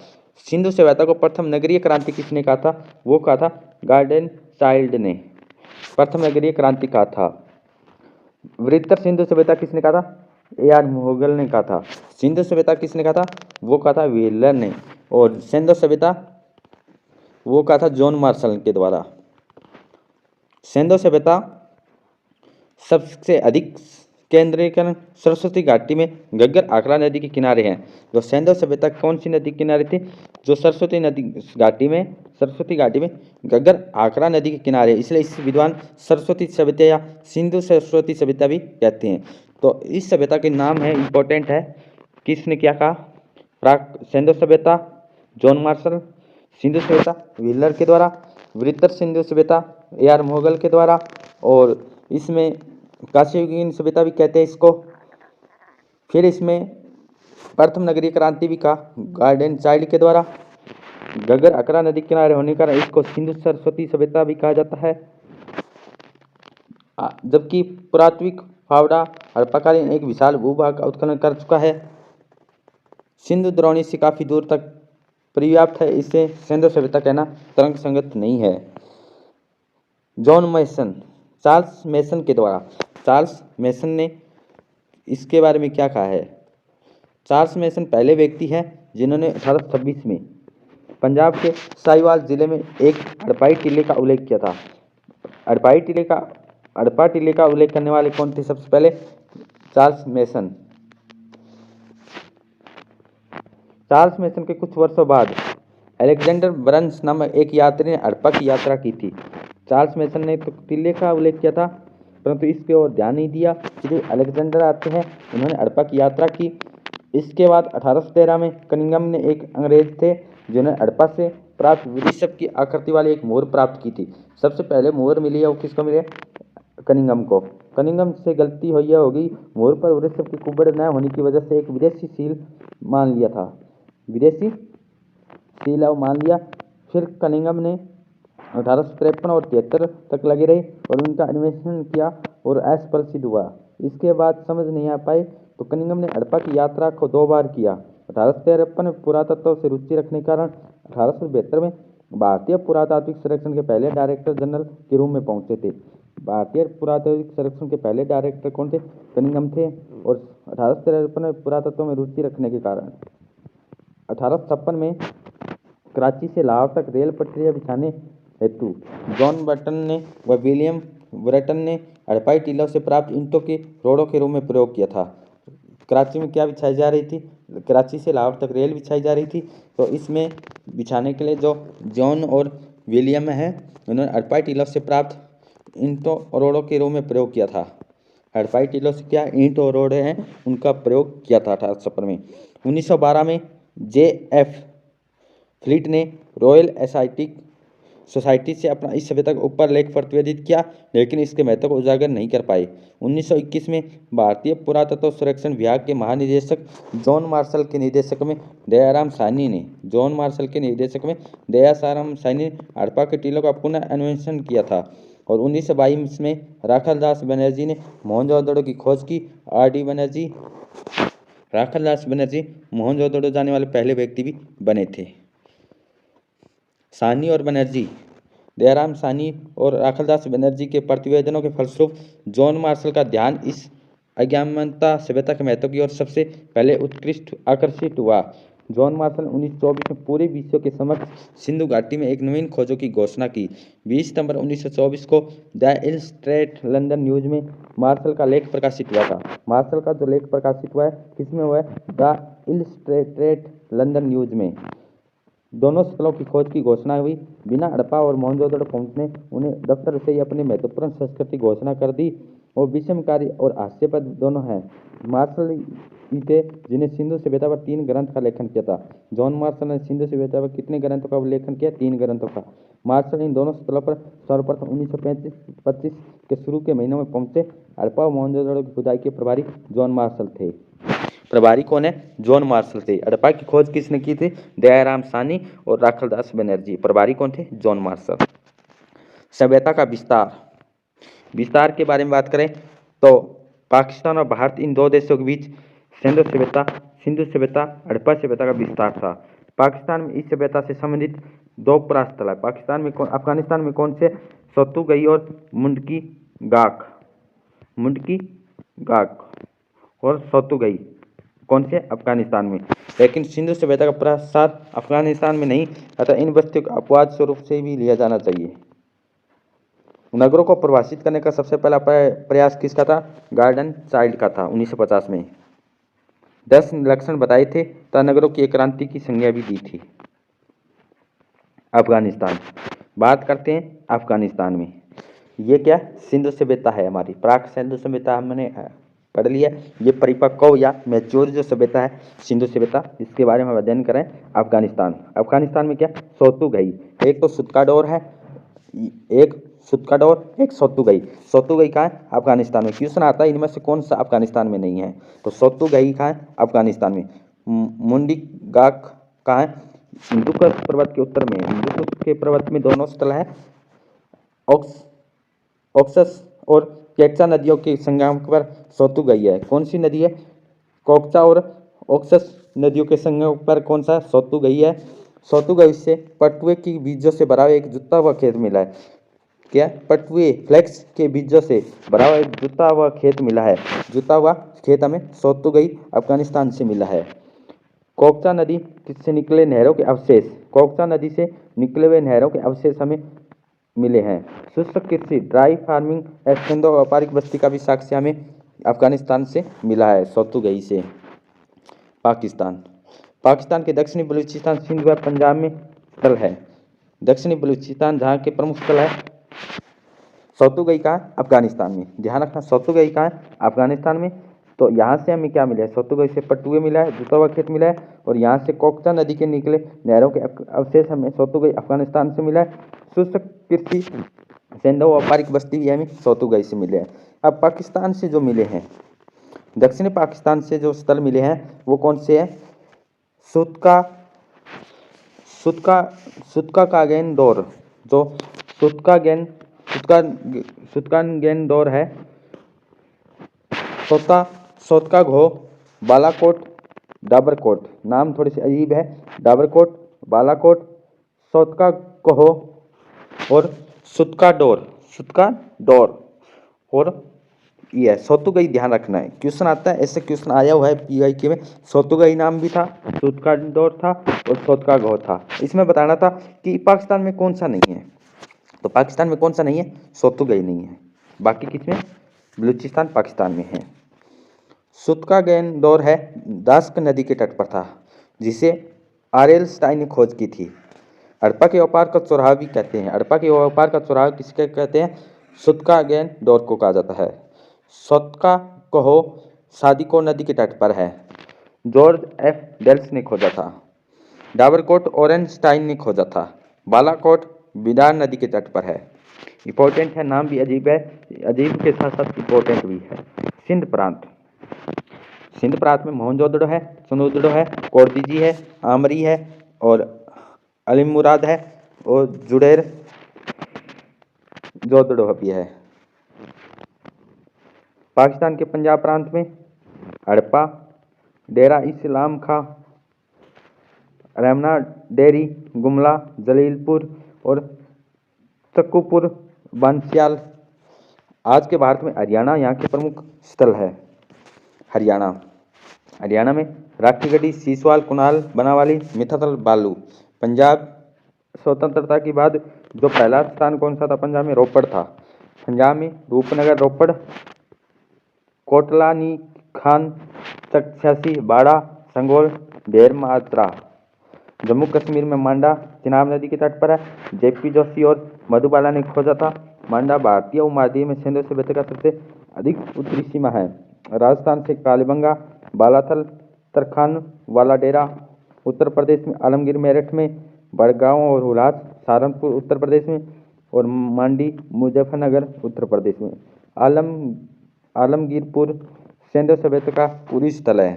सिंधु सभ्यता को प्रथम नगरीय क्रांति किसने कहा था? वो कहा था गार्डन चाइल्ड ने प्रथम नगरीय क्रांति कहा था। वृहत्तर सिंधु सभ्यता किसने कहा था? ए.आर. मुगल ने कहा था। सिंधु सभ्यता किसने कहा था? वो कहा था व्हीलर ने। और सिंधु सभ्यता वो कहा था जॉन मार्शल के द्वारा। सिंधु सभ्यता सबसे अधिक केंद्रीकरण सरस्वती घाटी में घग्गर आकरा नदी के किनारे हैं। जो सिंधु सभ्यता कौन सी नदी के किनारे थी? जो सरस्वती नदी घाटी में, सरस्वती घाटी में घग्गर आकरा नदी के किनारे, इसलिए इस विद्वान सरस्वती सभ्यता या सिंधु सरस्वती सभ्यता भी कहते हैं। तो इस सभ्यता के नाम है, इंपॉर्टेंट है, किसने क्या कहा? सिंधु सभ्यता जॉन मार्शल, सिंधु सभ्यता व्हीलर के द्वारा, वृहत्तर सिंधु सभ्यता ए.आर. मुगल के द्वारा, और इसमें कांस्य युगीन सभ्यता भी कहते हैं इसको। फिर इसमें प्रथम नगरीय क्रांति भी कहा गार्डन चाइल्ड के द्वारा। घग्गर आकरा नदी किनारे होने का इसको सिंधु सरस्वती सभ्यता भी कहा जाता है। जबकि पुरातात्विक फावड़ा हड़प्पाकालीन एक विशाल भूभाग का उत्खनन कर चुका है। सिंधु द्रोणी से काफ़ी दूर तक पर्याप्त है, इसे सिंधु सभ्यता कहना तर्क संगत नहीं है। जॉन मेसन, चार्ल्स मेसन के द्वारा। चार्ल्स मेसन ने इसके बारे में क्या कहा है? चार्ल्स मेसन पहले व्यक्ति हैं जिन्होंने 1826 में पंजाब के साहिवाल जिले में एक हड़प्पाई टीले का उल्लेख किया था। हड़प्पा टीले का उल्लेख करने वाले कौन थे? सबसे पहले चार्ल्स मेसन। चार्ल्स मेसन के कुछ वर्षों बाद अलेक्जेंडर बर्न्स नामक एक यात्री ने हड़प्पा की यात्रा की थी। चार्ल्स मेसन ने तो टीले का उल्लेख किया था, परंतु इसके ओर ध्यान नहीं दिया। जो अलेक्जेंडर आते हैं, उन्होंने हड़प्पा की यात्रा की। इसके बाद 1813 में कनिंघम ने एक अंग्रेज थे जिन्होंने हड़प्पा से प्राप्त वृषभ की आकृति वाली एक मोहर प्राप्त की थी। सबसे पहले मोहर मिली है वो किसको मिली है? कनिंघम को। कनिंघम से गलती हुई होगी, मोहर पर वृषभ की कुबड़ न होने की वजह से एक विदेशी सील मान लिया था, विदेशी सील मान लिया। फिर कनिंघम ने 1853 और 73 तक लगे रहे और उनका अन्वेषण किया और असफल सिद्ध हुआ। इसके बाद समझ नहीं आ पाई तो कनिंघम ने हड़प्पा की यात्रा को 2 बार किया। 1853 में पुरातत्व से रुचि रखने के कारण 1872 में भारतीय पुरातात्विक सर्वेक्षण के पहले डायरेक्टर जनरल के रूप में पहुंचे थे। भारतीय पुरातात्विक सर्वेक्षण के पहले डायरेक्टर कौन थे? कनिंघम थे। और 1853 में पुरातत्व में रुचि रखने के कारण 1856 में कराची से लाहौर तक रेल पटरियां बिछाने हेतु जॉन बर्टन ने व विलियम ब्रेटन ने हड़प्पाई टीलों से प्राप्त ईंटों के रोड़ों के रूप में प्रयोग किया था। कराची में क्या बिछाई जा रही थी? कराची से लाहौर तक रेल बिछाई जा रही थी, तो इसमें बिछाने के लिए जो जॉन और विलियम है, उन्होंने हड़प्पाई टीलों से प्राप्त ईंटों और रोड़ों के रूप में प्रयोग किया था। हड़प्पाई टीलों से क्या ईंट और रोड़े हैं, उनका प्रयोग किया था 1856 में। 1912 में J.F. फ्लीट ने रॉयल सोसाइटी से अपना इस सभ्यता के ऊपर लेख प्रतिवेदित किया, लेकिन इसके महत्व को उजागर नहीं कर पाए। 1921 में भारतीय पुरातत्व सर्वेक्षण विभाग के महानिदेशक जॉन मार्शल के निर्देशक में दयाराम साहनी ने हड़प्पा के टीलों का पुनः अन्वेषण किया था। और 1922 में राखालदास बनर्जी ने मोहनजोदड़ो की खोज की। राखालदास बनर्जी मोहनजोदड़ो जाने वाले पहले व्यक्ति भी बने थे। साहनी और बनर्जी, दयाराम साहनी और राखालदास बनर्जी के प्रतिवेदनों के फलस्वरूप जॉन मार्शल का ध्यान इस अज्ञानता सभ्यता के महत्व की ओर सबसे पहले उत्कृष्ट आकर्षित हुआ। जॉन मार्शल 1924 में पूरे विश्व के समक्ष सिंधु घाटी में एक नवीन खोजों की घोषणा की। 20 सितंबर 1924 को द इलस्ट्रेटेड लंदन न्यूज में मार्शल का लेख प्रकाशित हुआ था। मार्शल का जो लेख प्रकाशित हुआ है, किसमें हुआ है? द इलस्ट्रेटेड लंदन न्यूज में। दोनों स्थलों की खोज की घोषणा हुई। बिना हड़प्पा और मोहनजोदड़ो पहुंचने उन्हें दफ्तर से ही अपनी महत्वपूर्ण संस्कृति घोषणा कर दी और विषमकारी और हास्यास्पद दोनों हैं। मार्शल ही थे जिन्हें सिंधु सभ्यता पर 3 ग्रंथ का लेखन किया था। जॉन मार्शल ने सिंधु सभ्यता पर कितने ग्रंथों का लेखन किया? 3 ग्रंथों का। मार्शल इन दोनों स्थलों पर सर्वप्रथम 1925 के शुरू के महीनों में पहुंचे। हड़प्पा और मोहनजोदड़ो की खुदाई के प्रभारी जॉन मार्शल थे। प्रभारी कौन है? जॉन मार्शल थे। हड़प्पा की खोज किसने की थी? दयाराम साहनी और राखालदास बनर्जी। प्रभारी कौन थे? John Marshall. सभ्यता का विस्तार के बारे में बात करें तो पाकिस्तान और भारत इन दो देशों के बीच सिंधु सभ्यता हड़प्पा सभ्यता का विस्तार था। पाकिस्तान में इस सभ्यता से संबंधित दो परास्थल है। अफगानिस्तान में कौन से? सोतुगई और मुंडकी गाक और सोतुगई कौन से? अफगानिस्तान में। लेकिन सिंधु सभ्यता का प्रसार अफगानिस्तान में नहीं, अतः इन बस्तियों को अपवाद स्वरूप से भी लिया जाना चाहिए। नगरों को परिभाषित करने का सबसे पहला प्रयास किसका था? गार्डन चाइल्ड का था 1950 में। 10 लक्षण बताए थे तथा नगरों की एक क्रांति की संज्ञा भी दी थी। अफगानिस्तान, बात करते हैं अफगानिस्तान में। ये क्या? सिंधु सभ्यता है हमारी, प्राक सिंधु सभ्यता हमने पढ़ लिया। ये परिपक्व या मैच्योर जो सभ्यता है सिंधु सभ्यता, इसके बारे में अध्ययन करें। अफगानिस्तान में क्या? सोतुगई, एक तो सुत्काडोर है, एक सोतुगई कहाँ है? अफगानिस्तान में। क्वेश्चन आता है इनमें से कौन सा अफगानिस्तान में नहीं है? तो सोतुगई कहाँ है? अफगानिस्तान में। मुंडी गाक कहाँ है? हिंदुकुश पर्वत के उत्तर में। हिंदुकुश के पर्वत में दोनों स्थल है, ऑक्सस और केक्सा नदियों के संगम पर सोतुगई है। कौन सी नदी है? कोक्चा और ऑक्सस नदियों के संगम पर कौन सा? सोतुगई है। सोतुगई से पटुए की बीजों से भरा हुआ एक जुता हुआ खेत मिला है। क्या? पटुए फ्लेक्स के बीजों से भरा हुआ एक जुता हुआ खेत मिला है। जुता हुआ खेत हमें सोतुगई अफगानिस्तान से मिला है। कोक्चा नदी से निकले नहरों के अवशेष, कोक्चा नदी से निकले हुए नहरों के अवशेष हमें मिले हैं। शुष्क कृषि ड्राई फार्मिंग सिंधु व्यापारिक बस्ती का भी साक्ष्य हमें अफगानिस्तान से मिला है, सोतुगई से। पाकिस्तान के दक्षिणी बलूचिस्तान, सिंध व पंजाब में स्थल है। दक्षिणी बलूचिस्तान जहाँ के प्रमुख स्थल है सोतुगई का अफगानिस्तान में। ध्यान रखना, सोतुगई का अफगानिस्तान में। तो यहाँ से हमें क्या मिला है? सोतुगई से पटुए मिला है, जुता हुआ खेत मिला है, और यहाँ से कोक्चा नदी के निकले नहरों के अवशेष हमें सोतुगई अफगानिस्तान से मिला है। शुष्क कृषि सिंधु व्यापारिक बस्ती भी हमें सोतुगई से मिले हैं। अब पाकिस्तान से जो मिले हैं, दक्षिणी पाकिस्तान से जो स्थल मिले हैं वो कौन से हैं? सुतकागेन दौर, जो सुतकागेन दौर है, सोतका घो, बालाकोट, डाबरकोट। नाम थोड़ी सी अजीब है, डाबरकोट, बालाकोट, सोतका कहो और सुतका डोर और ये सोतुगई। ध्यान रखना है, क्वेश्चन आता है, ऐसे क्वेश्चन आया हुआ है पीआईक्यू में। सोतुगई नाम भी था, सुतका डोर था और सोतका गो था। इसमें बताना था कि पाकिस्तान में कौन सा नहीं है। तो पाकिस्तान में कौन सा नहीं है? सोतुगई नहीं है। बाकी किसमें? बलूचिस्तान पाकिस्तान में है। सुतकागेन दौर है, दास्क नदी के तट पर था, जिसे आरएल स्टाइन ने खोज की थी। हड़प्पा के व्यापार का चौराहा भी कहते हैं। हड़प्पा के व्यापार का चौराहा किसके कहते हैं? सुतकागेन दौर को कहा जाता है। सोतका कहो सादिको नदी के तट पर है, जॉर्ज एफ डेल्स ने खोजा था। डाबरकोट ओरेनस्टाइन ने खोजा था। बालाकोट बिदार नदी के तट पर है। इंपॉर्टेंट है, नाम भी अजीब है, अजीब के साथ साथ इंपॉर्टेंट भी है। सिंध प्रांत में मोहनजोदड़ो है, सुनुदड़ो है, कोरदीजी है, आमरी है और अलीमुराद है और जुड़ेर जोदड़ो भी है। पाकिस्तान के पंजाब प्रांत में हड़प्पा, डेरा इस्लाम खां, रमना डेरी, गुमला, जलीलपुर और चक्कूपुर, बंसियाल। आज के भारत में हरियाणा यहाँ के प्रमुख स्थल है। हरियाणा में राखीगढ़ी, सीसवाल, कुनाल, बनावाली, मिठातल, बालू। पंजाब स्वतंत्रता के बाद जो पहला स्थान कौन सा था? पंजाब में रोपड़ था। पंजाब में रूपनगर, रोपड़, कोटला नी खान, चक्छसी, बाड़ा, संगोल, ढेर मात्रा। जम्मू कश्मीर में मांडा चिनाब नदी के तट पर है। जेपी जोशी और मधुबाला ने खोजा था। मांडा भारतीय उपमहाद्वीप में सिंधु सभ्यता का सबसे अधिक उत्तरी सीमा है। राजस्थान से कालीबंगा, बालाथल, तरखान वाला डेरा, उत्तर प्रदेश में आलमगीर, मेरठ में बड़गांव और हुलास, सहारनपुर उत्तर प्रदेश में और मंडी मुजफ्फरनगर उत्तर प्रदेश में। आलमगीरपुर सिंधु सभ्यता का पूरी स्थल है।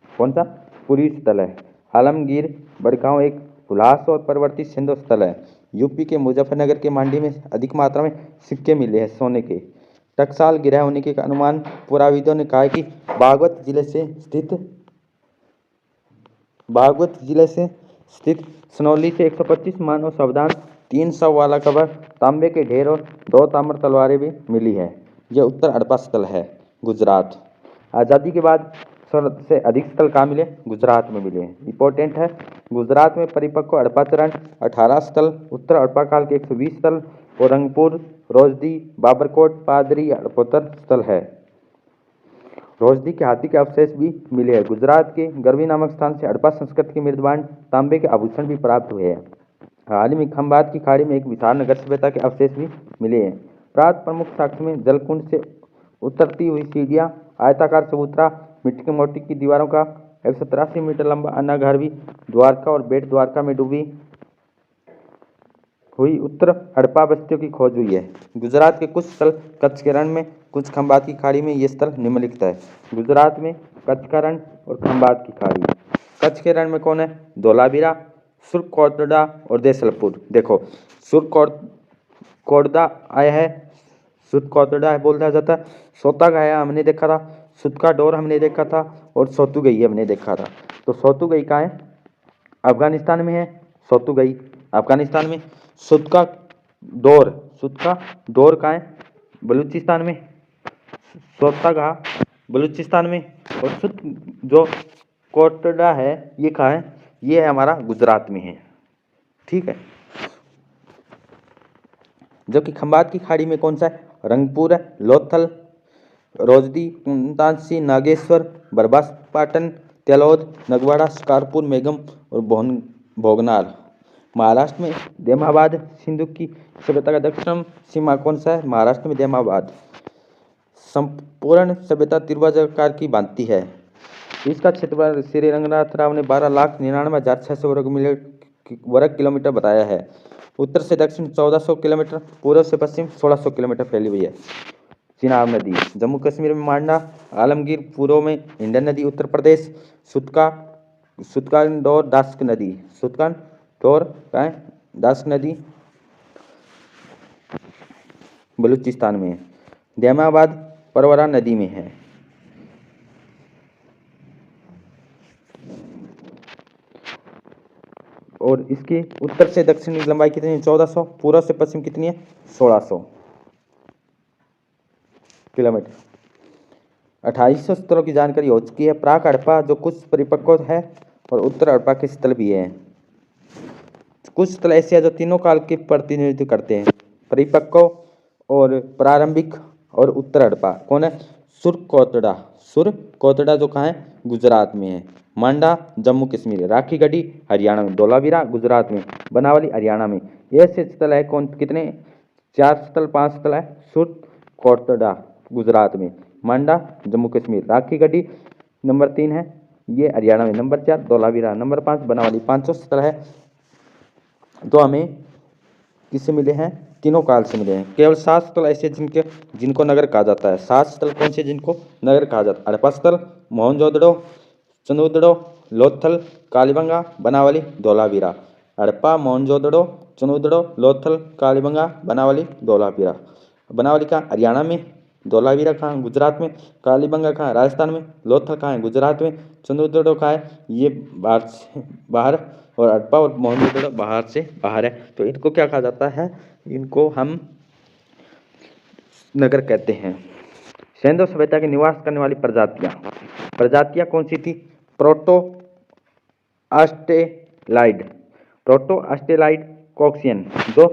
कौन सा? पूरी स्थल है। आलमगीर, बड़गांव एक हुलास और परवर्ती सिंधु स्थल है। यूपी के मुजफ्फरनगर के मांडी में अधिक मात्रा में सिक्के मिले हैं सोने के। टकसाल गिरा होने के अनुमान पुराविदों ने कहा है कि बागवत जिले से स्थित सनौली से 125 मानव शवदान, 300 वाला कबर, तांबे के ढेर और 2 ताम्र तलवारें भी मिली है। यह उत्तर हड़प्पा स्थल है गुजरात। आज़ादी के बाद सबसे अधिक स्थल कहाँ मिले? गुजरात में मिले। इंपॉर्टेंट है, गुजरात में परिपक्व हड़प्पा चरण 18 स्थल, उत्तर हड़प्पा काल के 120 स्थल, औरंगपुर, रोजदी, बाबरकोट, पादरी हड़प्पोत्तर स्थल है। रोजदी के हाथी के अवशेष भी मिले हैं। गुजरात के गरवी नामक स्थान से हड़प्पा संस्कृति के मृदबान तांबे के आभूषण भी प्राप्त हुए हैं। हाल ही में खंबात की खाड़ी में एक विशाल नगर सभ्यता के अवशेष भी मिले हैं। प्राप्त प्रमुख साक्ष्य में जलकुंड से उतरती हुई सीढ़ियां, आयताकार चबूतरा, मिट्टी के मोती की दीवारों का 183 मीटर लंबा अनाघर भी, द्वारका और बेट द्वारका में डूबी हुई उत्तर हड़प्पा बस्तियों की खोज हुई है। गुजरात के कुछ स्थल कच्छ के रण में, कुछ खंबात की खाड़ी में। ये स्थल निम्नलिखित है। गुजरात में कच्छ का रण और खंबात की खाड़ी। कच्छ के रण में कौन है? धोलावीरा, सुरकोटड़ा और देसलपुर। देखो, सुरकोटड़ा आया है, सुरकोटड़ा बोला जाता है। सोता गया हमने देखा था, सुत का डोर हमने देखा था और सोतुगई हमने देखा था। तो सोतुगई कहाँ है? अफगानिस्तान में है सोतुगई, अफगानिस्तान में। सुत का डोर कहाँ है? बलूचिस्तान में। सोतागाह बलूचिस्तान में। और सुत जो कोटड़ा है ये कहाँ है? ये है हमारा गुजरात में है। ठीक है। जबकि खंबात की खाड़ी में कौन सा है? रंगपुर है, लोथल, रोजदी, कुंतांसी, नागेश्वर, बरबास पाटन, तेलोद, नगवाड़ा, शिकारपुर, मेघम और भोगनाल। महाराष्ट्र में देमाबाद। सिंधु की सभ्यता का दक्षिण सीमा कौन सा है? महाराष्ट्र में देमाबाद। संपूर्ण सभ्यता त्रिभुजाकार की बांधती है। इसका क्षेत्रफल श्री रंगनाथ राव ने 12,99,600 वर्ग किलोमीटर बताया है। उत्तर से दक्षिण 1400 किलोमीटर, पूर्व से पश्चिम 1600 किलोमीटर फैली हुई है। चिनाब नदी। जम्मू कश्मीर में मांडा, आलमगीर, पूर्व में इंडन नदी, उत्तर प्रदेश सुतकानडोर दास्क नदी, सुतकानडोर दास्क नदी बलूचिस्तान में। देमाबाद परवरा नदी में है। और इसकी उत्तर से दक्षिण की लंबाई कितनी है? 1400, पूर्व से पश्चिम कितनी है? 1600 किलोमीटर। 2800 स्थलों की जानकारी हो चुकी है। प्राक हड़प्पा जो कुछ परिपक्व है और उत्तर हड़प्पा के स्थल भी हैं। कुछ स्थल ऐसे हैं जो तीनों काल के प्रतिनिधित्व करते हैं, परिपक्व और प्रारंभिक और उत्तर हड़प्पा। कौन है? सुरकोटड़ा जो कहाँ है? गुजरात में है। मांडा जम्मू कश्मीर, राखी गढ़ी हरियाणा में, धोलावीरा गुजरात में, बनावली हरियाणा में। ये ऐसे स्थल है कौन? कितने? 4 स्थल 5 स्थल है। सुरकोटड़ा गुजरात में, मांडा जम्मू कश्मीर, राखी गढ़ी नंबर 3 है ये हरियाणा में, नंबर 4 धोलावीरा, नंबर 5 बनावली। 500 स्थल है तो हमें किससे मिले हैं? तीनों काल से मिले हैं। केवल 7 स्थल ऐसे जिनको नगर कहा जाता है। 7 स्थल कौन से जिनको नगर कहा जाता है? हड़प्पा स्थल, मोहनजोदड़ो, चंदुदड़ो, लोथल, कालीबंगा, बनावली, धोलावीरा। हड़प्पा, मोहनजोदड़ो, चंदुदड़ो, लोथल, कालीबंगा, बनावली, धोलावीरा। बनावली कहाँ? हरियाणा में। धोलावीरा कहाँ? गुजरात में। कालीबंगा कहाँ? राजस्थान में। लोथल कहाँ है? गुजरात में। चंदुदड़ो कहाँ है? ये बाहर और हड़प्पा और मोहनजोदड़ो बाहर से बाहर है। तो इनको क्या कहा जाता है? इनको हम नगर कहते हैं। सैंधव सभ्यता के निवास करने वाली प्रजातियां कौन सी थी? प्रोटो ऑस्ट्रेलाइड कॉक्सियन जो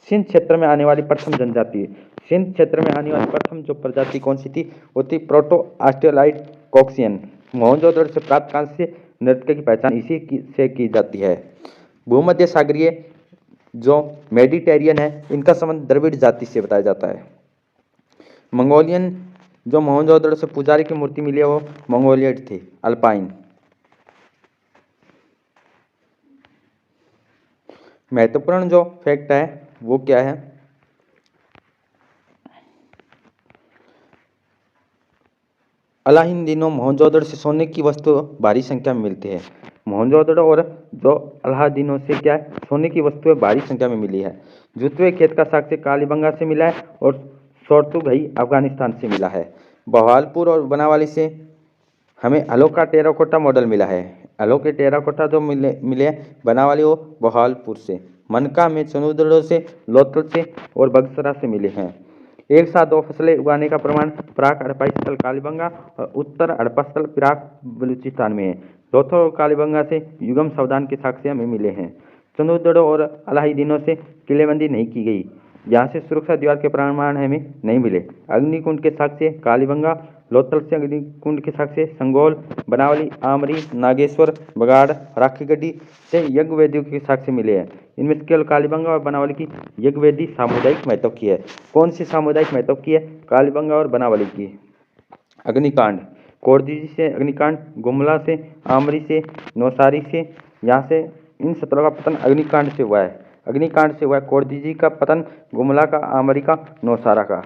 सिंध क्षेत्र में आने वाली प्रथम जनजाति है। सिंध क्षेत्र में आने वाली प्रथम जो प्रजाति कौन सी थी? वो थी प्रोटो ऑस्ट्रेलाइड कॉक्सियन। मोहनजोदड़ो से प्राप्त कांस्य नृत्य की पहचान इसी से की जाती है। भूमध्य सागरीय जो मेडिटेरियन है इनका संबंध द्रविड़ जाति से बताया जाता है। मंगोलियन जो मोहनजोदड़ो से पुजारी की मूर्ति मिली है वो मंगोलियड थे, अल्पाइन। महत्वपूर्ण जो फैक्ट है वो क्या है? अलाहीन दिनों मोहनजोदड़ो से सोने की वस्तु भारी संख्या में मिलती है। मोहनजोदड़ो और जो अलादीनों से क्या है, सोने की वस्तुएं भारी संख्या में मिली है। जुतवे खेत का साक्ष्य कालीबंगा से मिला है और सोर्तुगई अफगानिस्तान से मिला है। बहावलपुर और बनावाली से हमें अलो का टेराकोटा मॉडल मिला है। अलो के टेराकोटा जो मिले हैं बनावाली और बहावलपुर से। मनका में चनुदड़ो से, लोथल से और बगसरा से मिले हैं। एक साथ दो फसलें उगाने का प्रमाण प्राक हड़प्पा स्थल कालीबंगा और उत्तर हड़प्पा स्थल प्राक बलूचिस्तान में है। लोथल और कालीबंगा से युगम सावधान के साक्ष्य हमें मिले हैं। चनुदड़ो और अलाहीदीनों से किलेबंदी नहीं की गई, यहाँ से सुरक्षा दीवार के प्रमाण हमें नहीं मिले। अग्निकुंड के साक्ष्य कालीबंगा, लोथल से अग्निकुंड के साक्ष्य संगोल, बनावली, आमरी, नागेश्वर, बगाड़, राखीगढ़ी से यज्ञ वेदियों के साक्ष्य मिले हैं। इनमें केवल कालीबंगा और बनावली की यज्ञ वेदी सामुदायिक महत्व की है। कौन सी सामुदायिक महत्व की है? कालीबंगा और बनावली की। अग्निकांड कोरदीजी से अग्निकांड, गुमला से, आमरी से, नौसारी से, यहाँ से इन सत्रों का पतन अग्निकांड से हुआ है। अग्निकांड से हुआ है कोरदीजी का पतन, गुमला का, आमरी का, नौसारा का।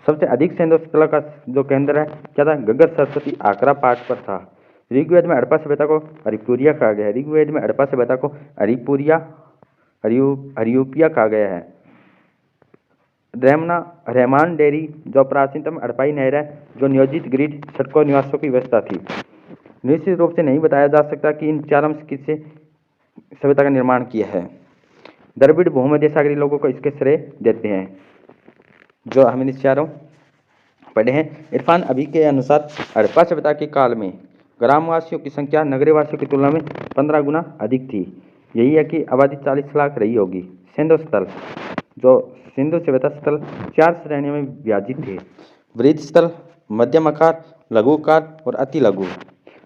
सबसे अधिक सैन्य स्थल का जो केंद्र है क्या था? गग्गर सरस्वती आकरा पाठ पर था। ऋग्वेद में हड़प्पा सभ्यता को हरिपुरिया कहा गया है। ऋग्वेद में हड़प्पा सभ्यता को हरिपुरिया, हरियूपिया कहा गया है। रहमान डेरी जो प्राचीनतम हड़प्पाई नहर है, जो नियोजित ग्रिड सड़कों निवासों की व्यवस्था थी। निश्चित रूप से नहीं बताया जा सकता कि इन चारों में किससे सभ्यता का निर्माण किया है। द्रविड़ भूमध्य सागरीय लोगों को इसके श्रेय देते हैं, जो हमने चारों पढ़े हैं। इरफान अभी के अनुसार हड़प्पा सभ्यता के काल में ग्रामवासियों की संख्या नगरीय वासियों की तुलना में 15 गुना अधिक थी। यही है कि आबादी 40 लाख रही होगी। सिंधु स्थल, जो सिंधु सभ्यता स्थल 4 श्रेणियों में विभाजित थे। वृहद स्थल, मध्यम आकार, लघु आकार और अति लघु।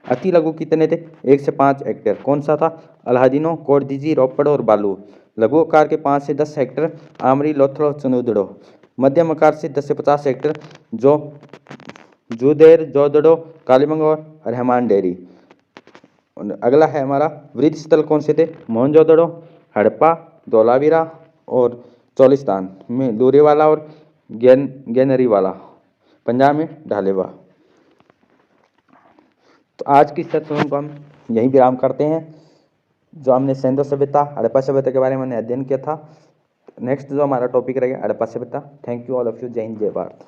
अति लघु कितने थे? 1 से 5 हेक्टेयर। कौन सा था? अलादीनो, कोरदीजी, रोपड़ और बालू। लघु आकार के 5 से 10 हेक्टेयर, आमरी, लोथल और चनुदड़ो। मध्यम आकार से 10 से 50 हेक्टेयर, जो जुदेर, जोदड़ो, कालीबंगा और रहमान डेरी। अगला है हमारा वृहद स्थल कौन से थे? मोहनजोदड़ो, हड़प्पा, धोलावीरा और चोलिस्तान में लूरेवाला और गैनरीवाला। पंजाब में ढालेवा। तो आज की सेशन को हम यहीं विराम करते हैं। जो हमने सिंधु सभ्यता, हड़प्पा सभ्यता के बारे में हमने अध्ययन किया था। नेक्स्ट जो हमारा टॉपिक रहेगा हड़प्पा सभ्यता। Thank you all of you. जय हिंद, जय भारत।